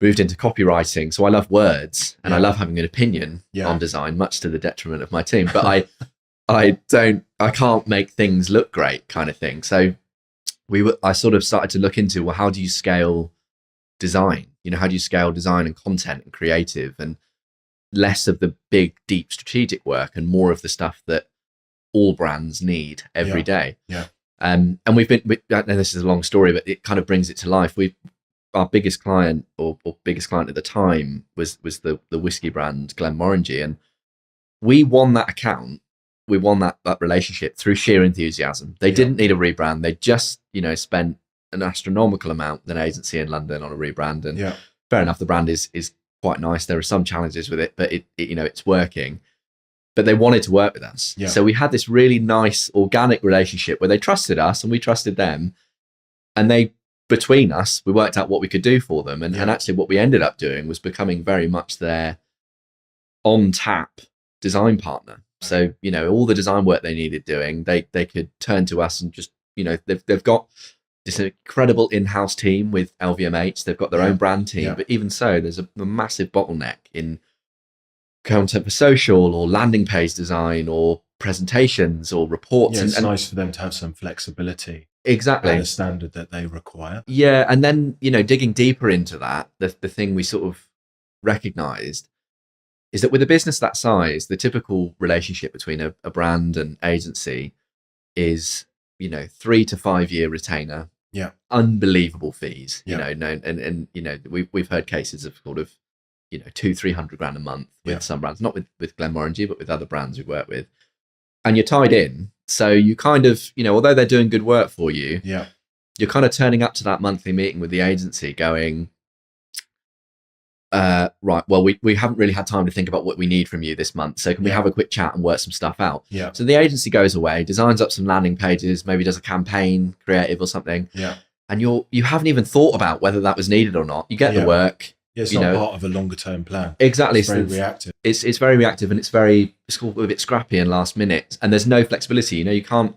A: moved into copywriting. So I love words, and I love having an opinion on design, much to the detriment of my team. But I can't make things look great, kind of thing. So I sort of started to look into, well, how do you scale design? How do you scale design and content and creative, and less of the big, deep strategic work and more of the stuff that all brands need every day. And I know this is a long story, but it kind of brings it to life. Our biggest client or biggest client at the time was the whiskey brand Glenmorangie, and we won that account. We won that relationship through sheer enthusiasm. They didn't need a rebrand. They just spent an astronomical amount with an agency in London on a rebrand, and fair enough, the brand is quite nice. There are some challenges with it, but it's working. But they wanted to work with us, so we had this really nice organic relationship where they trusted us and we trusted them, and between us, we worked out what we could do for them. And actually what we ended up doing was becoming very much their on-tap design partner. So, all the design work they needed doing, they could turn to us and just, they've got this incredible in-house team with LVMH. They've got their own brand team, but even so, there's a massive bottleneck in content for social or landing page design or presentations or reports.
B: Yeah, it's nice for them to have some flexibility.
A: Exactly.
B: And a standard that they require.
A: Yeah, and then, digging deeper into that, the thing we sort of recognized is that with a business that size, the typical relationship between a brand and agency is, 3 to 5 year retainer.
B: Yeah.
A: Unbelievable fees.
B: Yeah.
A: And we've heard cases of sort of, 200-300 grand a month with some brands, not with Glenmorangie, but with other brands we work with. And you're tied in. So you kind of, although they're doing good work for you, you're kind of turning up to that monthly meeting with the agency going, right, well, we haven't really had time to think about what we need from you this month. So can we have a quick chat and work some stuff out?
B: Yeah.
A: So the agency goes away, designs up some landing pages, maybe does a campaign creative or something.
B: Yeah.
A: And you haven't even thought about whether that was needed or not. You get the work.
B: Yeah, it's not part of a longer term plan.
A: Exactly.
B: It's very reactive.
A: It's very reactive, and it's a bit scrappy and last minute. And there's no flexibility. You can't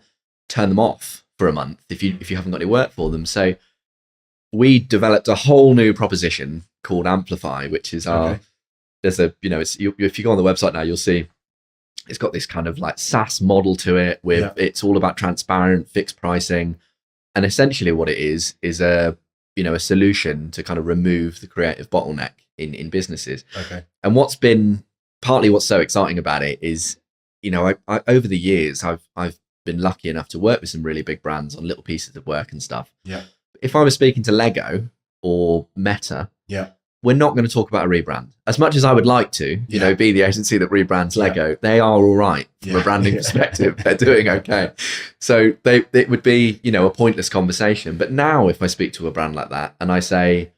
A: turn them off for a month if you haven't got any work for them. So we developed a whole new proposition called Amplify, which is there's a if you go on the website now, you'll see it's got this kind of like SaaS model to it with it's all about transparent fixed pricing, and essentially what it is a solution to kind of remove the creative bottleneck in businesses.
B: Okay.
A: And what's so exciting about it is, I over the years, I've been lucky enough to work with some really big brands on little pieces of work and stuff.
B: Yeah.
A: If I was speaking to Lego or Meta, we're not going to talk about a rebrand. As much as I would like to, be the agency that rebrands Lego, they are all right from a branding perspective. They're doing okay. So it would be, a pointless conversation. But now if I speak to a brand like that and I say,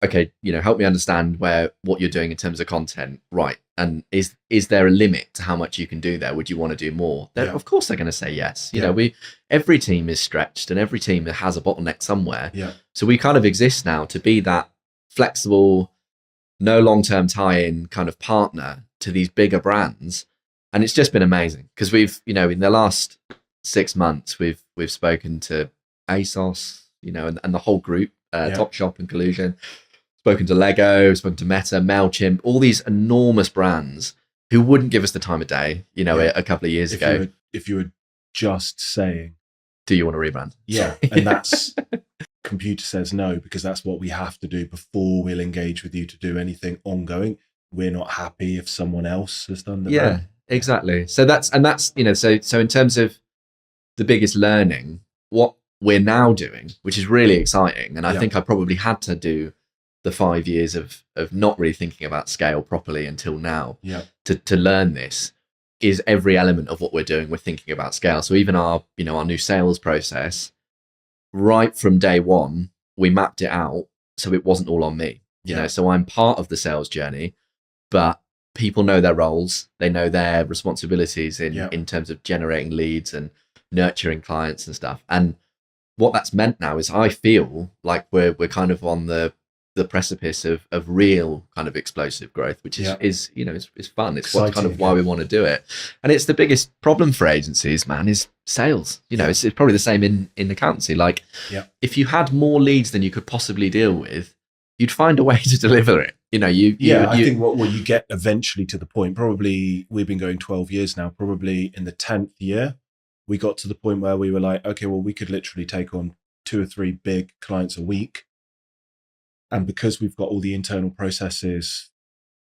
A: okay, help me understand what you're doing in terms of content, right? And is there a limit to how much you can do there? Would you want to do more? Of course they're going to say yes. Every team is stretched and every team has a bottleneck somewhere.
B: Yeah.
A: So we kind of exist now to be that flexible, no long-term tie-in kind of partner to these bigger brands. And it's just been amazing because we've, in the last 6 months, we've spoken to ASOS, and the whole group, Topshop and Collusion, spoken to Lego, spoken to Meta, MailChimp, all these enormous brands who wouldn't give us the time of day, a couple of years ago.
B: If you were just saying,
A: do you want to rebrand?
B: Yeah. And that's computer says no, because that's what we have to do before we'll engage with you to do anything ongoing. We're not happy if someone else has done the brand.
A: Exactly. So that's so in terms of the biggest learning, what we're now doing, which is really exciting, and I think I probably had to do the 5 years of not really thinking about scale properly until now to learn this, is every element of what we're doing, we're thinking about scale. So even our new sales process, right from day one, we mapped it out so it wasn't all on me. So I'm part of the sales journey, but people know their roles, they know their responsibilities in terms of generating leads and nurturing clients and stuff. And what that's meant now is I feel like we're kind of on the precipice of real kind of explosive growth, which is fun. It's kind of why we want to do it. And it's the biggest problem for agencies, man, is sales. It's probably the same in accountancy. Like if you had more leads than you could possibly deal with, you'd find a way to deliver it.
B: I think what you get eventually to the point, probably we've been going 12 years now, probably in the 10th year, we got to the point where we were like, okay, well, we could literally take on 2 or 3 big clients a week. And because we've got all the internal processes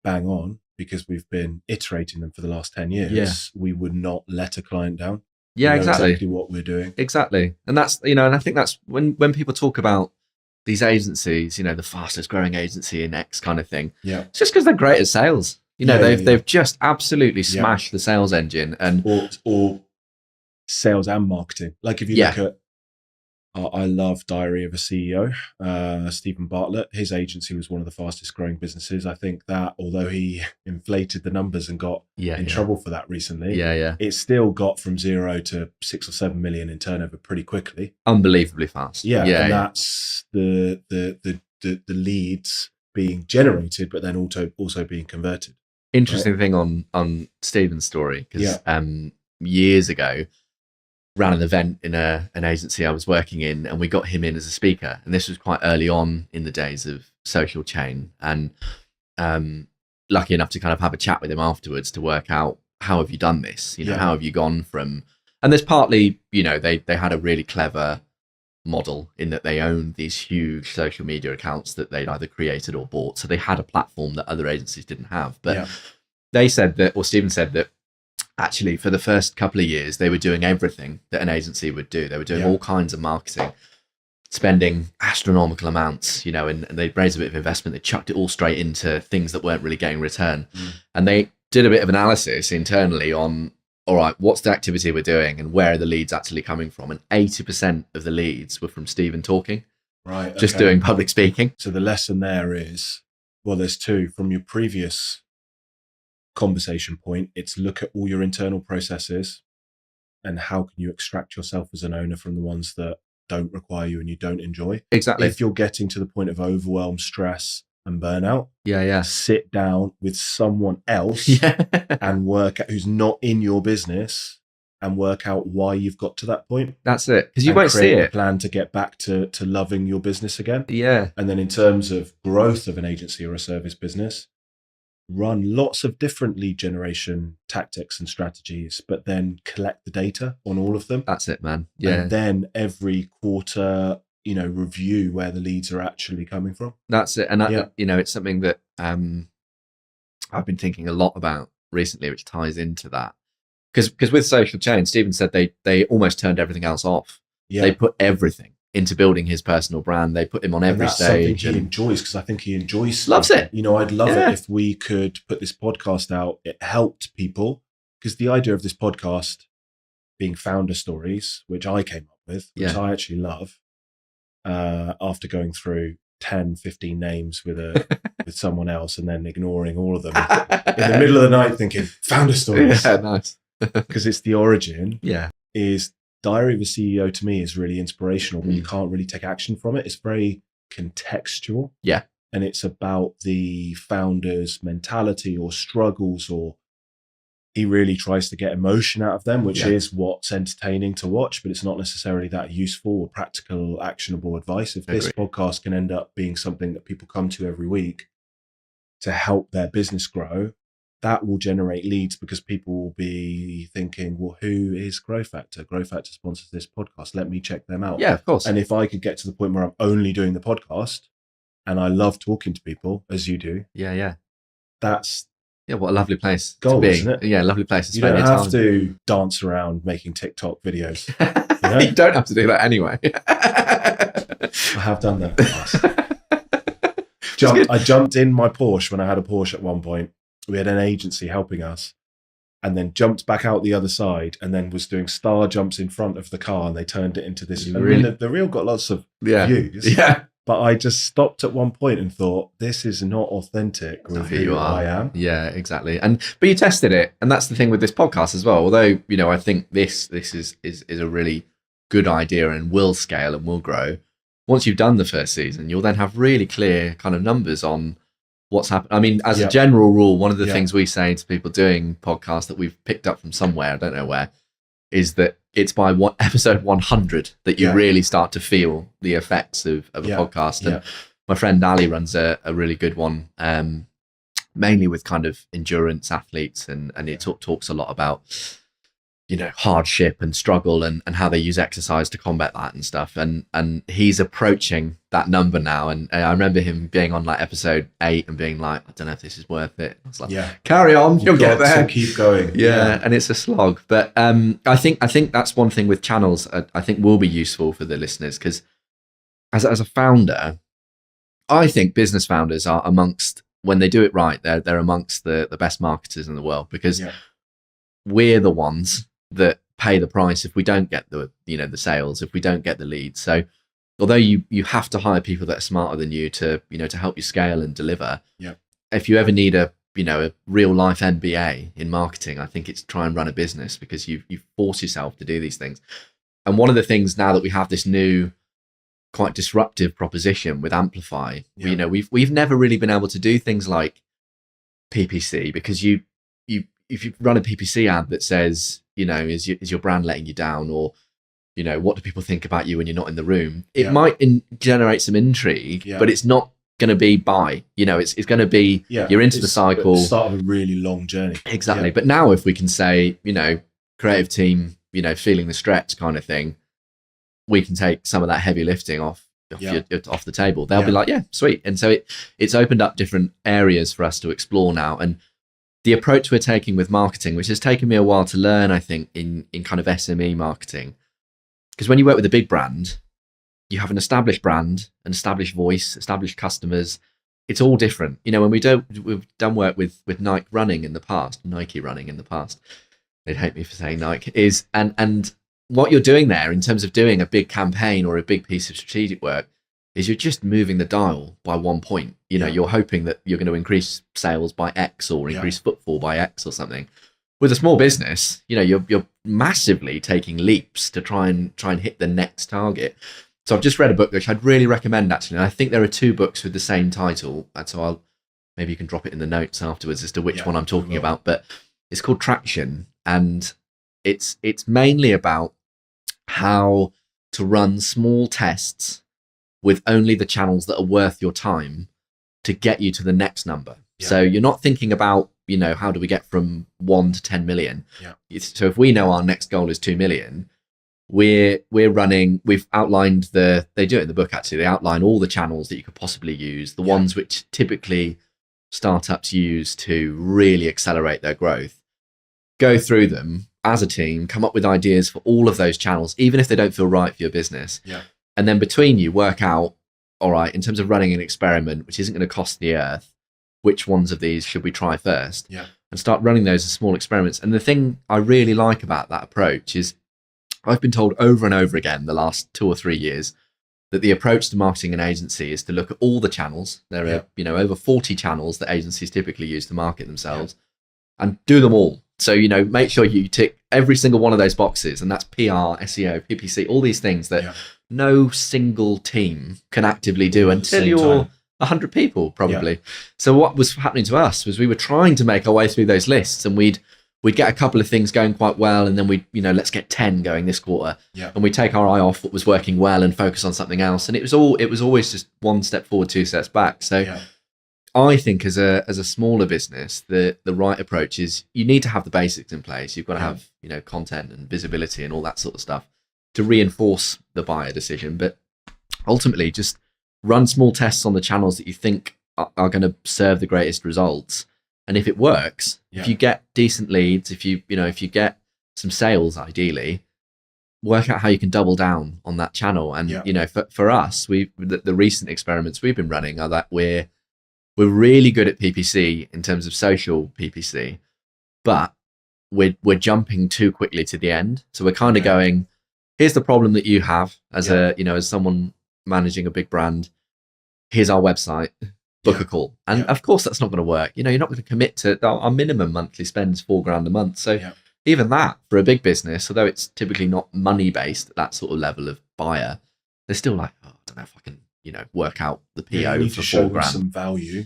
B: bang on, because we've been iterating them for the last 10 years, we would not let a client down.
A: Yeah,
B: we know
A: exactly
B: what we're doing.
A: Exactly. And that's, and I think that's when people talk about these agencies, the fastest growing agency in X kind of thing.
B: Yeah.
A: It's just because they're great at sales. They've just absolutely smashed the sales engine
B: or sales and marketing. Like if you look at, I love Diary of a CEO, Stephen Bartlett. His agency was one of the fastest growing businesses. I think that although he inflated the numbers and got in trouble for that recently, it still got from 0 to 6 or 7 million in turnover pretty quickly.
A: Unbelievably fast.
B: And that's the leads being generated, but then also being converted.
A: Interesting thing on Stephen's story, because years ago, ran an event in an agency I was working in, and we got him in as a speaker. And this was quite early on in the days of Social Chain. And lucky enough to kind of have a chat with him afterwards to work out, how have you done this? You know, how have you gone from, and there's partly, you know, they had a really clever model in that they owned these huge social media accounts that they'd either created or bought. So they had a platform that other agencies didn't have. But they said that, or Stephen said that, actually for the first couple of years, they were doing everything that an agency would do. They were doing all kinds of marketing, spending astronomical amounts, you know, and they'd raised a bit of investment. They chucked it all straight into things that weren't really getting return. And they did a bit of analysis internally on, all right, what's the activity we're doing and where are the leads actually coming from? And 80% of the leads were from Stephen talking, just doing public speaking.
B: So the lesson there is, well, there's two. From your previous conversation point, it's look at all your internal processes and how can you extract yourself as an owner from the ones that don't require you and you don't enjoy.
A: Exactly.
B: If you're getting to the point of overwhelm, stress and burnout, sit down with someone else and work out, who's not in your business, and work out why you've got to that point.
A: That's it. Because you won't see it.
B: A plan to get back to loving your business again.
A: Yeah.
B: And then in terms of growth of an agency or a service business, run lots of different lead generation tactics and strategies, but then collect the data on all of them.
A: That's it, man. Yeah.
B: And then every quarter, you know, review where the leads are actually coming from.
A: That's it. And that, you know, it's something that I've been thinking a lot about recently, which ties into that. Because with Social Chain, Stephen said they almost turned everything else off. They put everything into building his personal brand. They put him on every stage.
B: Something he enjoys, because I think he enjoys
A: loves it.
B: You know, I'd love it if we could put this podcast out. It helped people, because the idea of this podcast being founder stories, which I came up with, which I actually love, after going through 10, 15 names with with someone else and then ignoring all of them in the middle of the night thinking, founder stories.
A: Yeah, nice.
B: Because it's the origin.
A: Yeah.
B: Is Diary of a CEO to me is really inspirational, but you can't really take action from it. It's very contextual.
A: Yeah.
B: And it's about the founder's mentality or struggles, or he really tries to get emotion out of them, which is what's entertaining to watch, but it's not necessarily that useful or practical, actionable advice. If this podcast can end up being something that people come to every week to help their business grow, that will generate leads, because people will be thinking, well, who is Grow Factor? Grow Factor sponsors this podcast. Let me check them out.
A: Yeah, of course.
B: And if I could get to the point where I'm only doing the podcast and I love talking to people, as you do.
A: Yeah.
B: That's
A: what a lovely place
B: goal,
A: to be.
B: Isn't it?
A: Yeah, lovely place to
B: you
A: spend
B: don't
A: your
B: have
A: time.
B: to dance around making TikTok videos. You know?
A: You don't have to do that anyway.
B: I have done that. I jumped in my Porsche when I had a Porsche at one point. We had an agency helping us, and then jumped back out the other side, and then was doing star jumps in front of the car, and they turned it into this.
A: Really?
B: The reel got lots of views.
A: Yeah.
B: But I just stopped at one point and thought, this is not authentic with who I am.
A: Yeah, exactly. But you tested it, and that's the thing with this podcast as well. Although, you know, I think this is a really good idea and will scale and will grow. Once you've done the first season, you'll then have really clear kind of numbers on what's happened. I mean, as a general rule, one of the things we say to people doing podcasts that we've picked up from somewhere, I don't know where, is that it's by episode 100 that you really start to feel the effects of a podcast. And my friend Ali runs a really good one, mainly with kind of endurance athletes, and it talks a lot about, you know, hardship and struggle and how they use exercise to combat that and stuff. And he's approaching that number now. And I remember him being on like episode 8 and being like, I don't know if this is worth it. I was like, carry on, you'll get there.
B: Keep going.
A: Yeah. And it's a slog. But I think that's one thing with channels I think will be useful for the listeners, because as a founder, I think business founders are amongst, when they do it right, they're amongst the best marketers in the world, because we're the ones that pay the price if we don't get the sales, if we don't get the leads. So although you have to hire people that are smarter than you to help you scale and deliver, if you ever need a real life MBA in marketing, I think it's try and run a business, because you force yourself to do these things. And one of the things now that we have this new quite disruptive proposition with Amplify, we've never really been able to do things like PPC, because if you run a PPC ad that says, is your brand letting you down, or what do people think about you when you're not in the room? It
B: Yeah.
A: might generate some intrigue,
B: Yeah.
A: but it's not going to be it's going to be, you're into the cycle.
B: The start of a really long journey.
A: Exactly.
B: Yeah.
A: But now if we can say, creative team, feeling the stretch kind of thing, we can take some of that heavy lifting off the table. They'll be like, yeah, sweet. And so it's opened up different areas for us to explore now. And the approach we're taking with marketing, which has taken me a while to learn, I think, in kind of SME marketing, because when you work with a big brand, you have an established brand, an established voice, established customers. It's all different. When we've done work with Nike running in the past. They'd hate me for saying Nike and what you're doing there in terms of doing a big campaign or a big piece of strategic work is you're just moving the dial by 1 point. You're hoping that you're going to increase sales by X or increase footfall by X or something. With a small business, you're massively taking leaps to try and hit the next target. So I've just read a book which I'd really recommend, actually. And I think there are 2 books with the same title. And so maybe you can drop it in the notes afterwards as to which one I'm talking about. But it's called Traction. And it's mainly about how to run small tests with only the channels that are worth your time to get you to the next number. Yeah. So you're not thinking about, how do we get from 1 to 10 million? Yeah. So if we know our next goal is 2 million, we've outlined they do it in the book, actually. They outline all the channels that you could possibly use, the ones which typically startups use to really accelerate their growth. Go through them as a team, come up with ideas for all of those channels, even if they don't feel right for your business. Yeah. And then between you work out, all right, in terms of running an experiment, which isn't going to cost the earth, which ones of these should we try first? Yeah. And start running those as small experiments. And the thing I really like about that approach is I've been told over and over again the last 2 or 3 years that the approach to marketing an agency is to look at all the channels. There are, over 40 channels that agencies typically use to market themselves and do them all. So, make sure you tick every single one of those boxes, and that's PR, SEO, PPC, all these things that no single team can actively do until you're 100 people, probably. Yeah. So what was happening to us was we were trying to make our way through those lists, and we'd get a couple of things going quite well, and then let's get 10 going this quarter. Yeah. And we take our eye off what was working well and focus on something else. And it was always just 1 step forward, 2 steps back. So I think as a smaller business, the right approach is you need to have the basics in place. You've got to have, content and visibility and all that sort of stuff to reinforce the buyer decision. But ultimately just run small tests on the channels that you think are going to serve the greatest results. And if it works, if you get decent leads, if you get some sales, ideally, work out how you can double down on that channel. And, for us, the recent experiments we've been running are that we're really good at PPC in terms of social PPC, but we're jumping too quickly to the end. So we're kind of going, here's the problem that you have as as someone managing a big brand. Here's our website. Book a call. And of course that's not going to work. You're not going to commit to our minimum monthly spend is $4,000 a month. So even that for a big business, although it's typically not money based at that sort of level of buyer, they're still like, I don't know if I can, work out the PO
B: you need
A: for
B: to show
A: $4,000.
B: Them some value.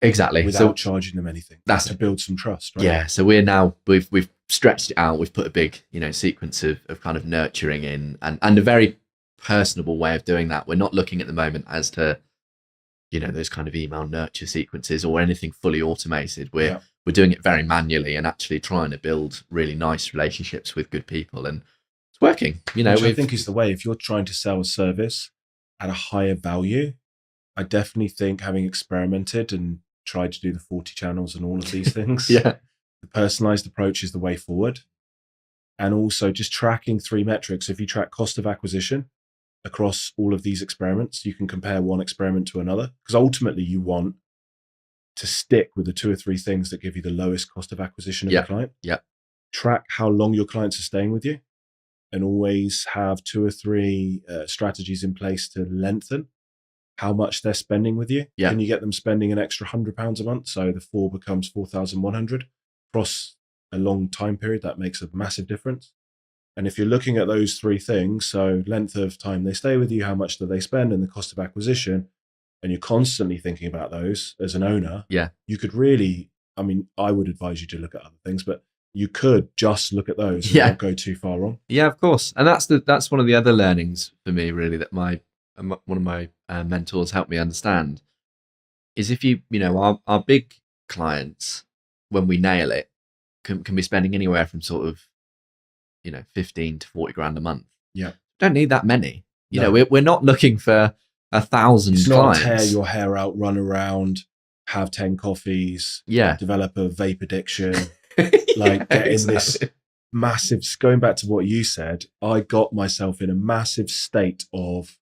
A: Exactly.
B: Without charging them anything. That's to build some trust, right? Yeah.
A: So we've stretched it out. We've put a big, sequence of kind of nurturing in and a very personable way of doing that. We're not looking at the moment as to, those kind of email nurture sequences or anything fully automated. We're doing it very manually and actually trying to build really nice relationships with good people, and it's working.
B: Which I think is the way. If you're trying to sell a service at a higher value, I definitely think, having experimented and tried to do the 40 channels and all of these things, the personalized approach is the way forward. And also just tracking 3 metrics. If you track cost of acquisition across all of these experiments, you can compare one experiment to another, because ultimately you want to stick with the 2 or 3 things that give you the lowest cost of acquisition of the client. Track how long your clients are staying with you, and always have 2 or 3 strategies in place to lengthen how much they're spending with you. Can you get them spending an extra £100 a month? So the 4 becomes 4,100 across a long time period. That makes a massive difference. And if you're looking at those 3 things, so length of time they stay with you, how much do they spend, and the cost of acquisition, and you're constantly thinking about those as an owner, you could really, I would advise you to look at other things, but
A: Yeah.
B: you could just look at those and
A: Yeah.
B: not go too far wrong.
A: Yeah, of course. And that's one of the other learnings for me, really, that one of my mentors helped me understand is if our big clients, when we nail it, can be spending anywhere from sort of 15 to 40 grand a month.
B: Yeah.
A: Don't need that many.
B: No.
A: We're not looking for 1,000
B: It's
A: clients.
B: not tear your hair out, run around, have 10 coffees,
A: Yeah.
B: develop a vape addiction, like get in this massive, going back to what you said, I got myself in a massive state of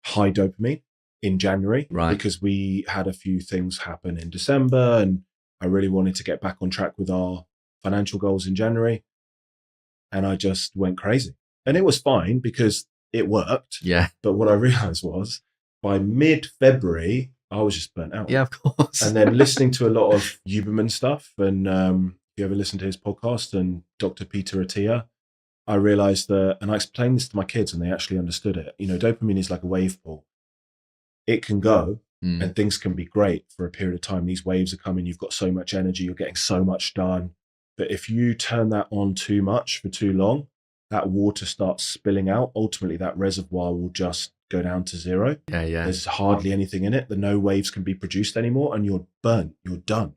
B: high dopamine in January,
A: Right.
B: because we had a few things happen in December and I really wanted to get back on track with our financial goals in January. And I just went crazy. And it was fine because it worked.
A: Yeah.
B: But what I realized was by mid-February, I was just burnt out.
A: Yeah, of course.
B: And then listening to a lot of Huberman stuff, and if you ever listen to his podcast, and Dr. Peter Attia, I realized that, and I explained this to my kids and they actually understood it. Dopamine is like a wave pool. It can go and things can be great for a period of time. These waves are coming, you've got so much energy, you're getting so much done. But if you turn that on too much for too long, that water starts spilling out. Ultimately, that reservoir will just go down to zero.
A: Yeah.
B: There's hardly anything in it. The no waves can be produced anymore and you're burnt. You're done.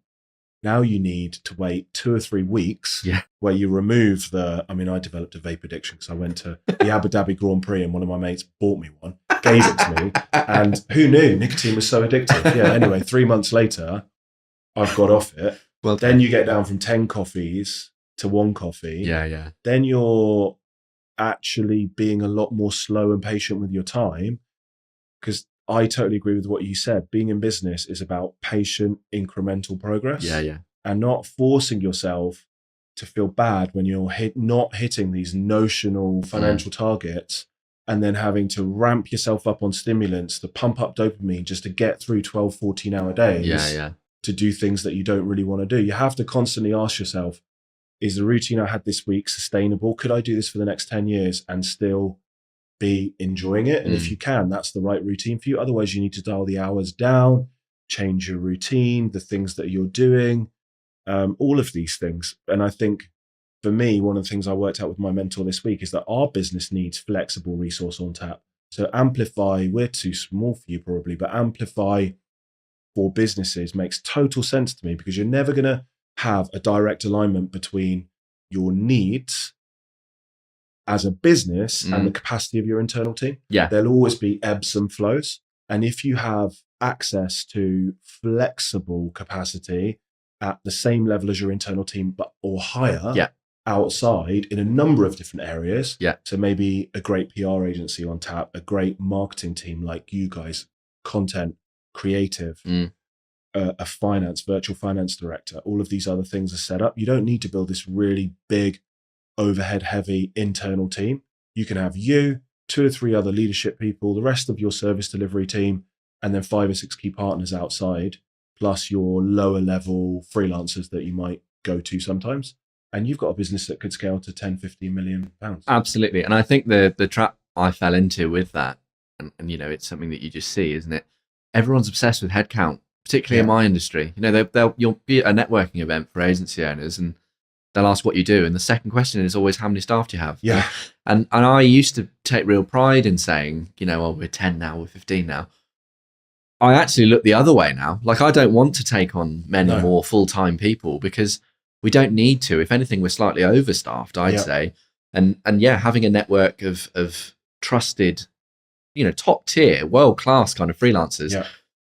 B: Now you need to wait 2 or 3 weeks where you remove I developed a vape addiction because I went to the Abu Dhabi Grand Prix and one of my mates bought me one, gave it to me. And who knew nicotine was so addictive? Yeah. Anyway, 3 months later, I've got off it.
A: Well,
B: then you get down from 10 coffees to 1 coffee.
A: Yeah.
B: Then you're actually being a lot more slow and patient with your time, because I totally agree with what you said. Being in business is about patient, incremental progress.
A: Yeah.
B: And not forcing yourself to feel bad when you're not hitting these notional financial targets, and then having to ramp yourself up on stimulants to pump up dopamine just to get through 12, 14-hour days.
A: Yeah.
B: To do things that you don't really want to do. You have to constantly ask yourself, is the routine I had this week sustainable? Could I do this for the next 10 years and still be enjoying it? And if you can, that's the right routine for you. Otherwise, you need to dial the hours down, change your routine, the things that you're doing, all of these things. And I think for me, one of the things I worked out with my mentor this week is that our business needs flexible resource on tap. So Amplify, we're too small for you probably, but Amplify for businesses makes total sense to me, because you're never going to have a direct alignment between your needs as a business and the capacity of your internal team.
A: Yeah.
B: There'll always be ebbs and flows. And if you have access to flexible capacity at the same level as your internal team, or higher outside in a number of different areas.
A: Yeah.
B: So maybe a great PR agency on tap, a great marketing team like you guys, content, creative, a virtual finance director, all of these other things are set up. You don't need to build this really big, overhead heavy internal team. You can have 2 or 3 other leadership people, the rest of your service delivery team, and then 5 or 6 key partners outside, plus your lower level freelancers that you might go to sometimes. And you've got a business that could scale to 10, 15 million pounds.
A: Absolutely. And I think the trap I fell into with that, and it's something that you just see, isn't it? Everyone's obsessed with headcount, particularly in my industry. You'll be at a networking event for agency owners and they'll ask what you do. And the second question is always, how many staff do you have?
B: Yeah.
A: And I used to take real pride in saying, we're 10 now, we're 15 now. I actually look the other way now. Like, I don't want to take on many more full-time people because we don't need to. If anything, we're slightly overstaffed, I'd say. And having a network of trusted, top tier, world-class kind of freelancers,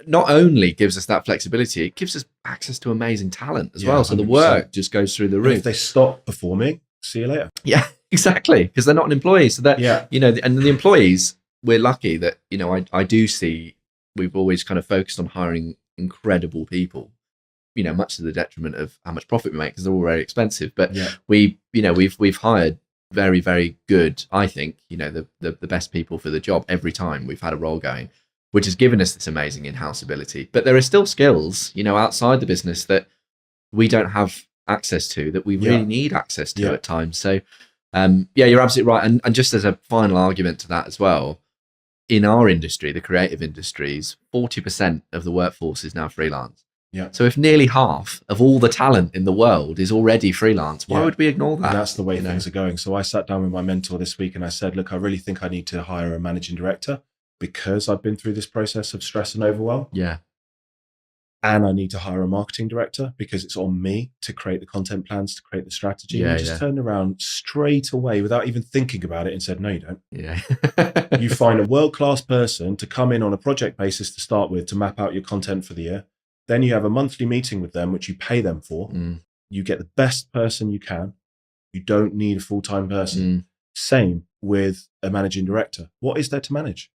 A: not only gives us that flexibility, it gives us access to amazing talent as well. So 100%. The work just goes through the roof.
B: And if they stop performing, see you later.
A: Yeah, exactly. Because they're not an employee. So that, and the employees, we're lucky that, I do see we've always kind of focused on hiring incredible people, much to the detriment of how much profit we make because they're all very expensive. But we've hired very, very good, I think, the best people for the job every time we've had a role going, which has given us this amazing in-house ability. But there are still skills, outside the business that we don't have access to, that we really need access to at times. So, you're absolutely right. And just as a final argument to that as well, in our industry, the creative industries, 40% of the workforce is now freelance.
B: Yeah.
A: So if nearly half of all the talent in the world is already freelance, why would we ignore that?
B: And that's the way things are going. So I sat down with my mentor this week and I said, look, I really think I need to hire a managing director because I've been through this process of stress and overwhelm.
A: Yeah.
B: And I need to hire a marketing director because it's on me to create the content plans, to create the strategy.
A: Yeah,
B: and he just turned around straight away without even thinking about it and said, no, you don't.
A: Yeah.
B: You find a world-class person to come in on a project basis to start with to map out your content for the year. Then you have a monthly meeting with them, which you pay them for. You get the best person you can. You don't need a full-time person. Same with a managing director. What is there to manage?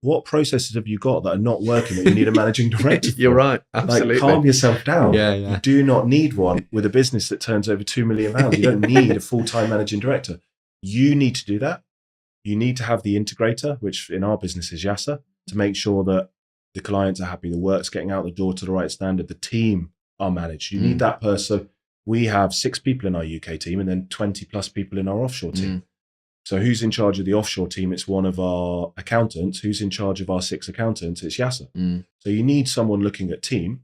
B: What processes have you got that are not working that you need a managing director for?
A: You're right. Absolutely.
B: Like, calm yourself down.
A: Yeah.
B: You do not need one with a business that turns over £2 million. You don't need a full-time managing director. You need to do that. You need to have the integrator, which in our business is Yasser, to make sure that the clients are happy, the work's getting out the door to the right standard, the team are managed. You need that person. We have 6 people in our UK team and then 20 plus people in our offshore team. So who's in charge of the offshore team? It's one of our accountants. Who's in charge of our 6 accountants? It's Yasser. So you need someone looking at team,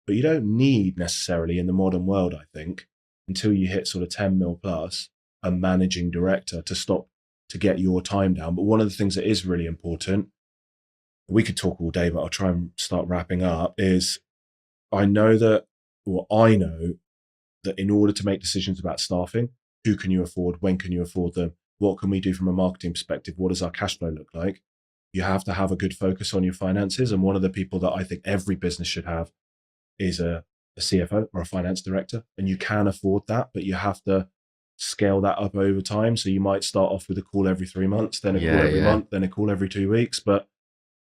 B: but you don't need necessarily in the modern world, I think, until you hit sort of 10 mil plus, a managing director to get your time down. But one of the things that is really important, we could talk all day, but I'll try and start wrapping up, is I know that in order to make decisions about staffing, who can you afford? When can you afford them? What can we do from a marketing perspective? What does our cash flow look like? You have to have a good focus on your finances. And one of the people that I think every business should have is a CFO or a finance director. And you can afford that, but you have to scale that up over time. So you might start off with a call every 3 months, then a call every month, then a call every 2 weeks. But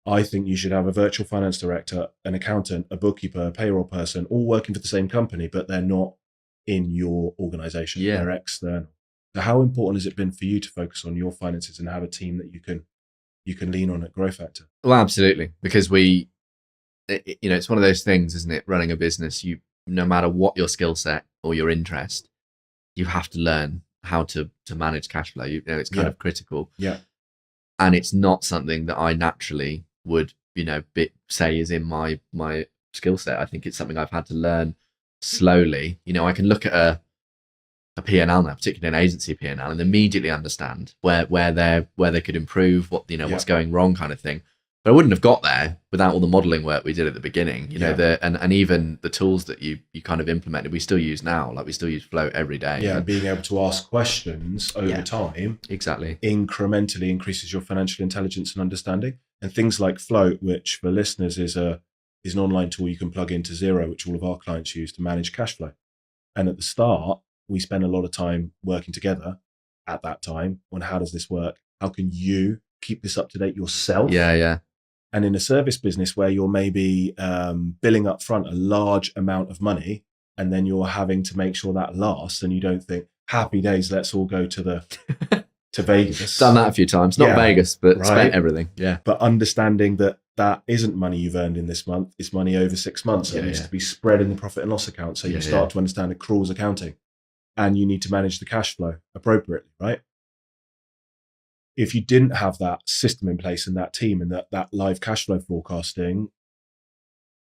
B: I think you should have a virtual finance director, an accountant, a bookkeeper, a payroll person, all working for the same company, but they're not in your organization. They're external. So how important has it been for you to focus on your finances and have a team that you can lean on at Growth Factor?
A: Well, absolutely. Because it's one of those things, isn't it? Running a business, no matter what your skill set or your interest, you have to learn how to manage cash flow. It's kind of critical.
B: Yeah.
A: And it's not something that I naturally would, say is in my skill set. I think it's something I've had to learn slowly. I can look at a P&L now, particularly an agency P&L, and immediately understand where they could improve, what's going wrong, kind of thing. But I wouldn't have got there without all the modeling work we did at the beginning. And even the tools that you kind of implemented, we still use now. Like we still use Float every day.
B: Yeah, and being able to ask questions over time,
A: exactly,
B: incrementally increases your financial intelligence and understanding. And things like Float, which for listeners is an online tool you can plug into Xero, which all of our clients use to manage cash flow. And at the start, we spend a lot of time working together at that time on how does this work? How can you keep this up to date yourself?
A: Yeah.
B: And in a service business where you're maybe billing up front a large amount of money, and then you're having to make sure that lasts, and you don't think, happy days, let's all go to Vegas.
A: Done that a few times. Not Vegas, but spent everything. Yeah.
B: But understanding that isn't money you've earned in this month, it's money over 6 months. So it needs to be spread in the profit and loss account. So you start to understand accruals accounting. And you need to manage the cash flow appropriately, right? If you didn't have that system in place and that team and that live cash flow forecasting,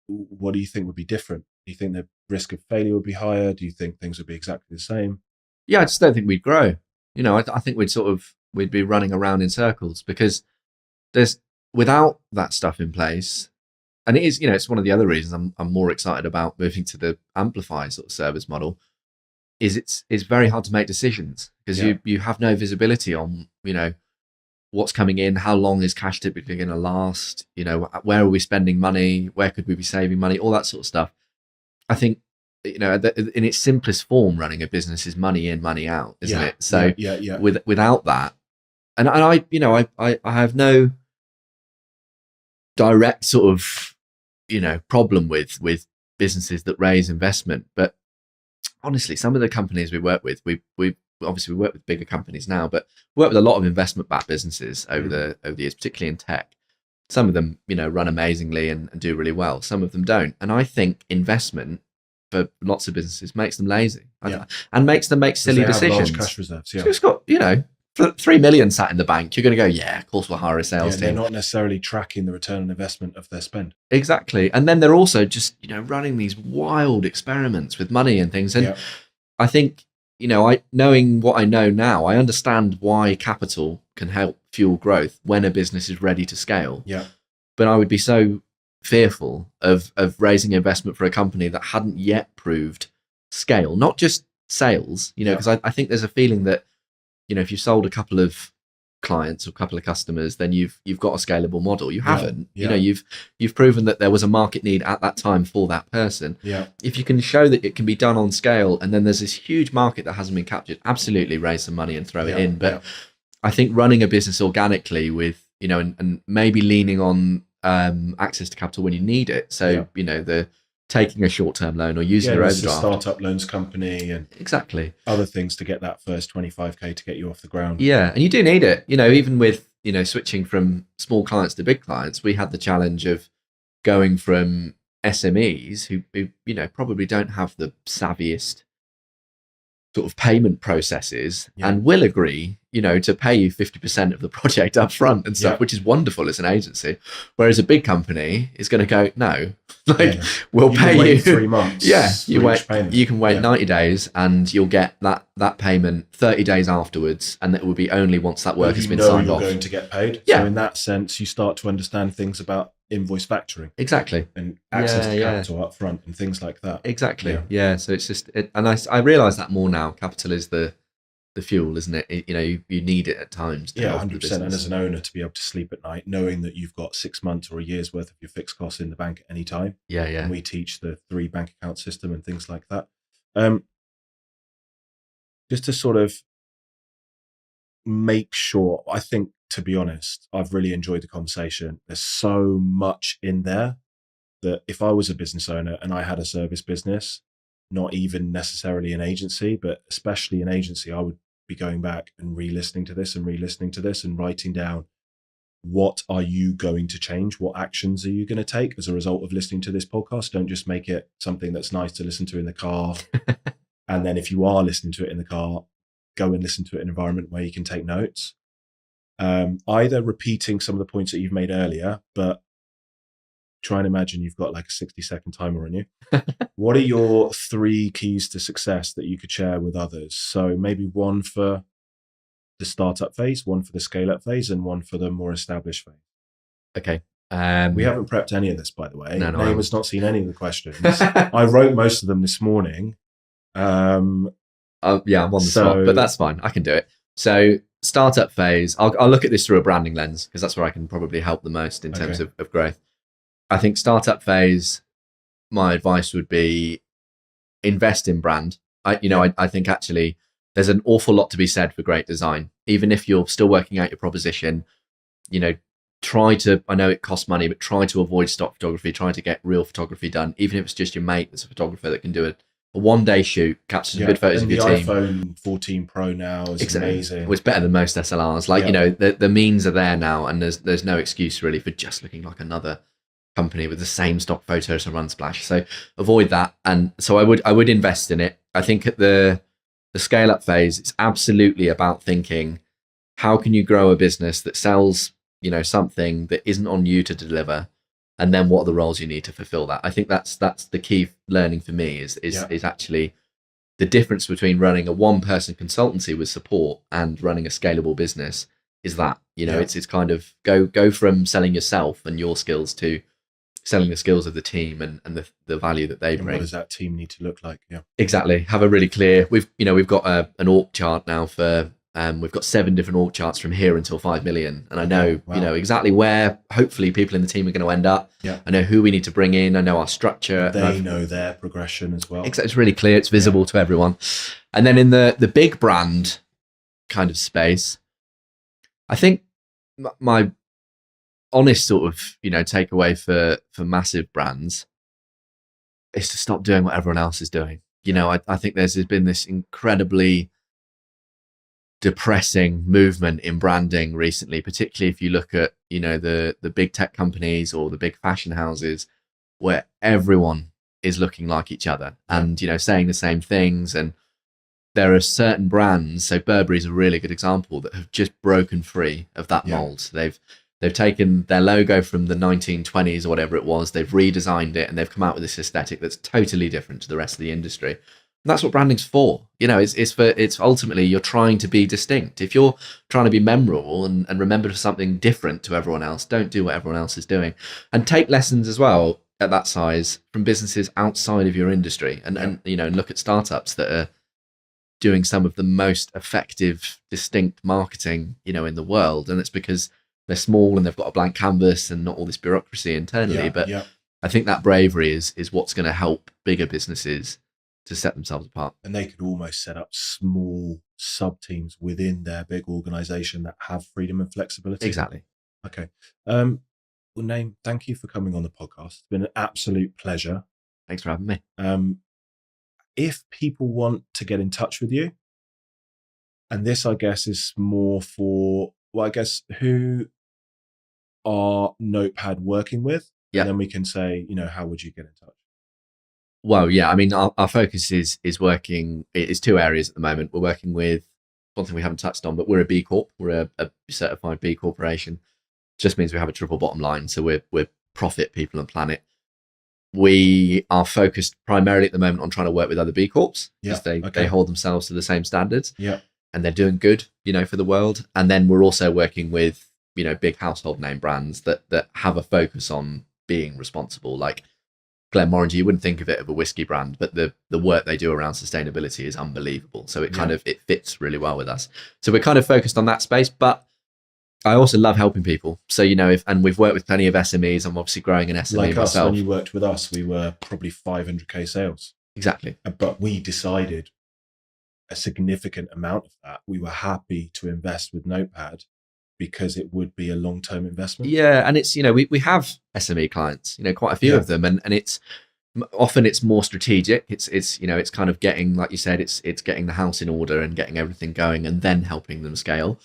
B: what do you think would be different? Do you think the risk of failure would be higher? Do you think things would be exactly the same?
A: Yeah, I just don't think we'd grow. I think we'd be running around in circles because without that stuff in place, and it is, it's one of the other reasons I'm more excited about moving to the Amplify sort of service model. Is it's very hard to make decisions because you have no visibility on what's coming in, how long is cash typically going to last, where are we spending money, where could we be saving money, all that sort of stuff. I think in its simplest form, running a business is money in, money out, isn't it? So without that, and I have no direct sort of problem with businesses that raise investment, but honestly, some of the companies we work with, we obviously work with bigger companies now, but we work with a lot of investment-backed businesses over the years, particularly in tech. Some of them, run amazingly and do really well. Some of them don't. And I think investment for lots of businesses makes them lazy and makes them make silly decisions.
B: Large cash reserves. Yeah.
A: So it's got, 3 million sat in the bank, you're going to go, yeah, of course we'll hire a sales
B: They're
A: team.
B: not necessarily tracking the return on investment of their spend.
A: Exactly. And then they're also just, running these wild experiments with money and things. And I think, knowing what I know now, I understand why capital can help fuel growth when a business is ready to scale.
B: Yeah.
A: But I would be so fearful of raising investment for a company that hadn't yet proved scale, not just sales, because I think there's a feeling that, if you sold a couple of clients or a couple of customers, then you've got a scalable model. You haven't. You've proven that there was a market need at that time for that person. If you can show that it can be done on scale, and then there's this huge market that hasn't been captured, absolutely raise some money and throw it in. But I think running a business organically with, and maybe leaning on access to capital when you need it. So the taking a short-term loan or using your overdraft.
B: A startup loans company and
A: exactly
B: other things to get that first 25k to get you off the ground.
A: Yeah, and you do need it. Even with switching from small clients to big clients, we had the challenge of going from SMEs who probably don't have the savviest sort of payment processes and will agree, to pay you 50% of the project up front and stuff, which is wonderful as an agency. Whereas a big company is going to go, no, we'll pay you 3 months. You can wait 90 days and you'll get that payment 30 days afterwards. And it will be only once that work has been signed off.
B: You're going to get paid. So in that sense, you start to understand things about invoice factoring.
A: Exactly.
B: And access to capital up front and things like that.
A: Exactly. Yeah. So it's just, and I realize that more now. Capital is the fuel, isn't it? You need it at times.
B: 100%. And as an owner, to be able to sleep at night, knowing that you've got 6 months or a year's worth of your fixed costs in the bank at any time. And we teach the 3 bank account system and things like that. Just to sort of make sure, I think, to be honest, I've really enjoyed the conversation. There's so much in there that if I was a business owner and I had a service business, not even necessarily an agency, but especially an agency, I would be going back and re-listening to this and writing down, what are you going to change? What actions are you going to take as a result of listening to this podcast? Don't just make it something that's nice to listen to in the car. And then if you are listening to it in the car, go and listen to it in an environment where you can take notes. Either repeating some of the points that you've made earlier, but try and imagine you've got like a 60-second timer on you. What are your 3 keys to success that you could share with others? So maybe one for the startup phase, one for the scale-up phase, and one for the more established phase.
A: Okay.
B: We haven't prepped any of this, by the way.
A: No,
B: Naim has not seen any of the questions. I wrote most of them this morning.
A: I'm on the spot, but that's fine. I can do it. So startup phase, I'll look at this through a branding lens because that's where I can probably help the most in terms of growth. I think startup phase, my advice would be invest in brand. I think actually there's an awful lot to be said for great design. Even if you're still working out your proposition, try to, I know it costs money, but try to avoid stock photography, try to get real photography done. Even if it's just your mate that's a photographer that can do it. A 1-day shoot, capture some good photos of your team.
B: The iPhone 14 Pro now is amazing.
A: It's better than most SLRs. The means are there now, and there's no excuse really for just looking like another company with the same stock photos from Unsplash. So avoid that. And so I would invest in it. I think at the scale up phase, it's absolutely about thinking, how can you grow a business that sells, something that isn't on you to deliver? And then what are the roles you need to fulfill that? I think that's the key learning for me is actually the difference between running a 1-person consultancy with support and running a scalable business is that, it's kind of go from selling yourself and your skills to selling the skills of the team and the value that they bring.
B: What does that team need to look like? Yeah,
A: exactly. Have a really clear, we've got an org chart now for, we've got 7 different org charts from here until 5 million. And I know, exactly where hopefully people in the team are going to end up.
B: Yeah.
A: I know who we need to bring in. I know our structure.
B: They know their progression as well.
A: Exactly. It's really clear. It's visible to everyone. And then in the big brand kind of space, I think my honest sort of, takeaway for massive brands is to stop doing what everyone else is doing. I think there's been this incredibly depressing movement in branding recently, particularly if you look at, the big tech companies or the big fashion houses where everyone is looking like each other and, saying the same things. And there are certain brands, so Burberry's a really good example, that have just broken free of that mold. So they've taken their logo from the 1920s or whatever it was, they've redesigned it, and they've come out with this aesthetic that's totally different to the rest of the industry. And that's what branding's for. It's ultimately, you're trying to be distinct. If you're trying to be memorable and remember something different to everyone else, don't do what everyone else is doing. And take lessons as well at that size from businesses outside of your industry, and look at startups that are doing some of the most effective, distinct marketing, in the world. And it's because they're small and they've got a blank canvas and not all this bureaucracy internally. I think that bravery is what's going to help bigger businesses to set themselves apart.
B: And they could almost set up small sub teams within their big organization that have freedom and flexibility.
A: Exactly.
B: Okay. Well, Naim, thank you for coming on the podcast. It's been an absolute pleasure.
A: Thanks for having me.
B: If people want to get in touch with you, and this, I guess, is more for, who are Notepad working with?
A: Yeah.
B: And then we can say, how would you get in touch?
A: Well, yeah, I mean, our focus is working, it's two areas at the moment. We're working with one thing we haven't touched on, but we're a B Corp. We're a certified B Corporation. Just means we have a triple bottom line. So we're profit, people and planet. We are focused primarily at the moment on trying to work with other B Corps, because they hold themselves to the same standards.
B: Yeah.
A: And they're doing good, for the world. And then we're also working with, big household name brands that have a focus on being responsible. Like Glenmorangie, you wouldn't think of it as a whiskey brand, but the work they do around sustainability is unbelievable. So it fits really well with us. So we're kind of focused on that space, but I also love helping people. So, and we've worked with plenty of SMEs. I'm obviously growing an SME
B: like
A: myself.
B: Us, when you worked with us, we were probably 500k sales.
A: Exactly.
B: But we decided a significant amount of that, we were happy to invest with Notepad because it would be a long-term investment.
A: Yeah. And it's, we have SME clients, quite a few of them. And it's often it's more strategic. It's kind of getting, like you said, it's getting the house in order and getting everything going and then helping them scale.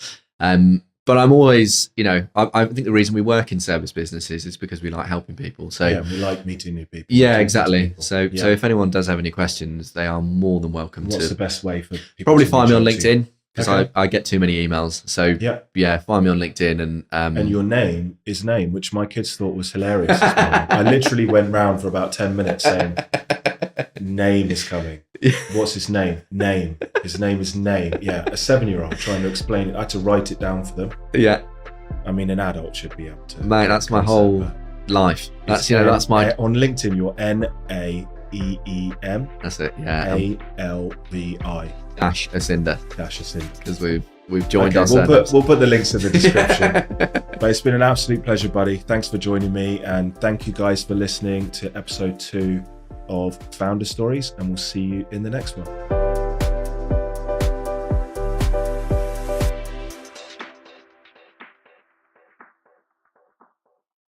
A: But I'm always, I think the reason we work in service businesses is because we like helping people. So
B: we like meeting new people.
A: Yeah, exactly. So if anyone does have any questions, they are more than welcome to.
B: What's the best way for people?
A: Probably find me on LinkedIn, because I get too many emails. So find me on LinkedIn. And
B: your name is Naim, which my kids thought was hilarious as well. I literally went round for about 10 minutes saying, Naim is coming. What's his name? Naim. His name is Naim. Yeah, a 7-year-old trying to explain it. I had to write it down for them.
A: Yeah.
B: I mean, an adult should be able to.
A: Mate, that's my whole life. That's that's my.
B: On LinkedIn, you're Naeem.
A: That's it. Yeah.
B: Alvi.
A: Ascinder. Because we've joined our service.
B: We'll put the links in the description. But it's been an absolute pleasure, buddy. Thanks for joining me, and thank you guys for listening to episode 2 of Founder Stories, and we'll see you in the next one.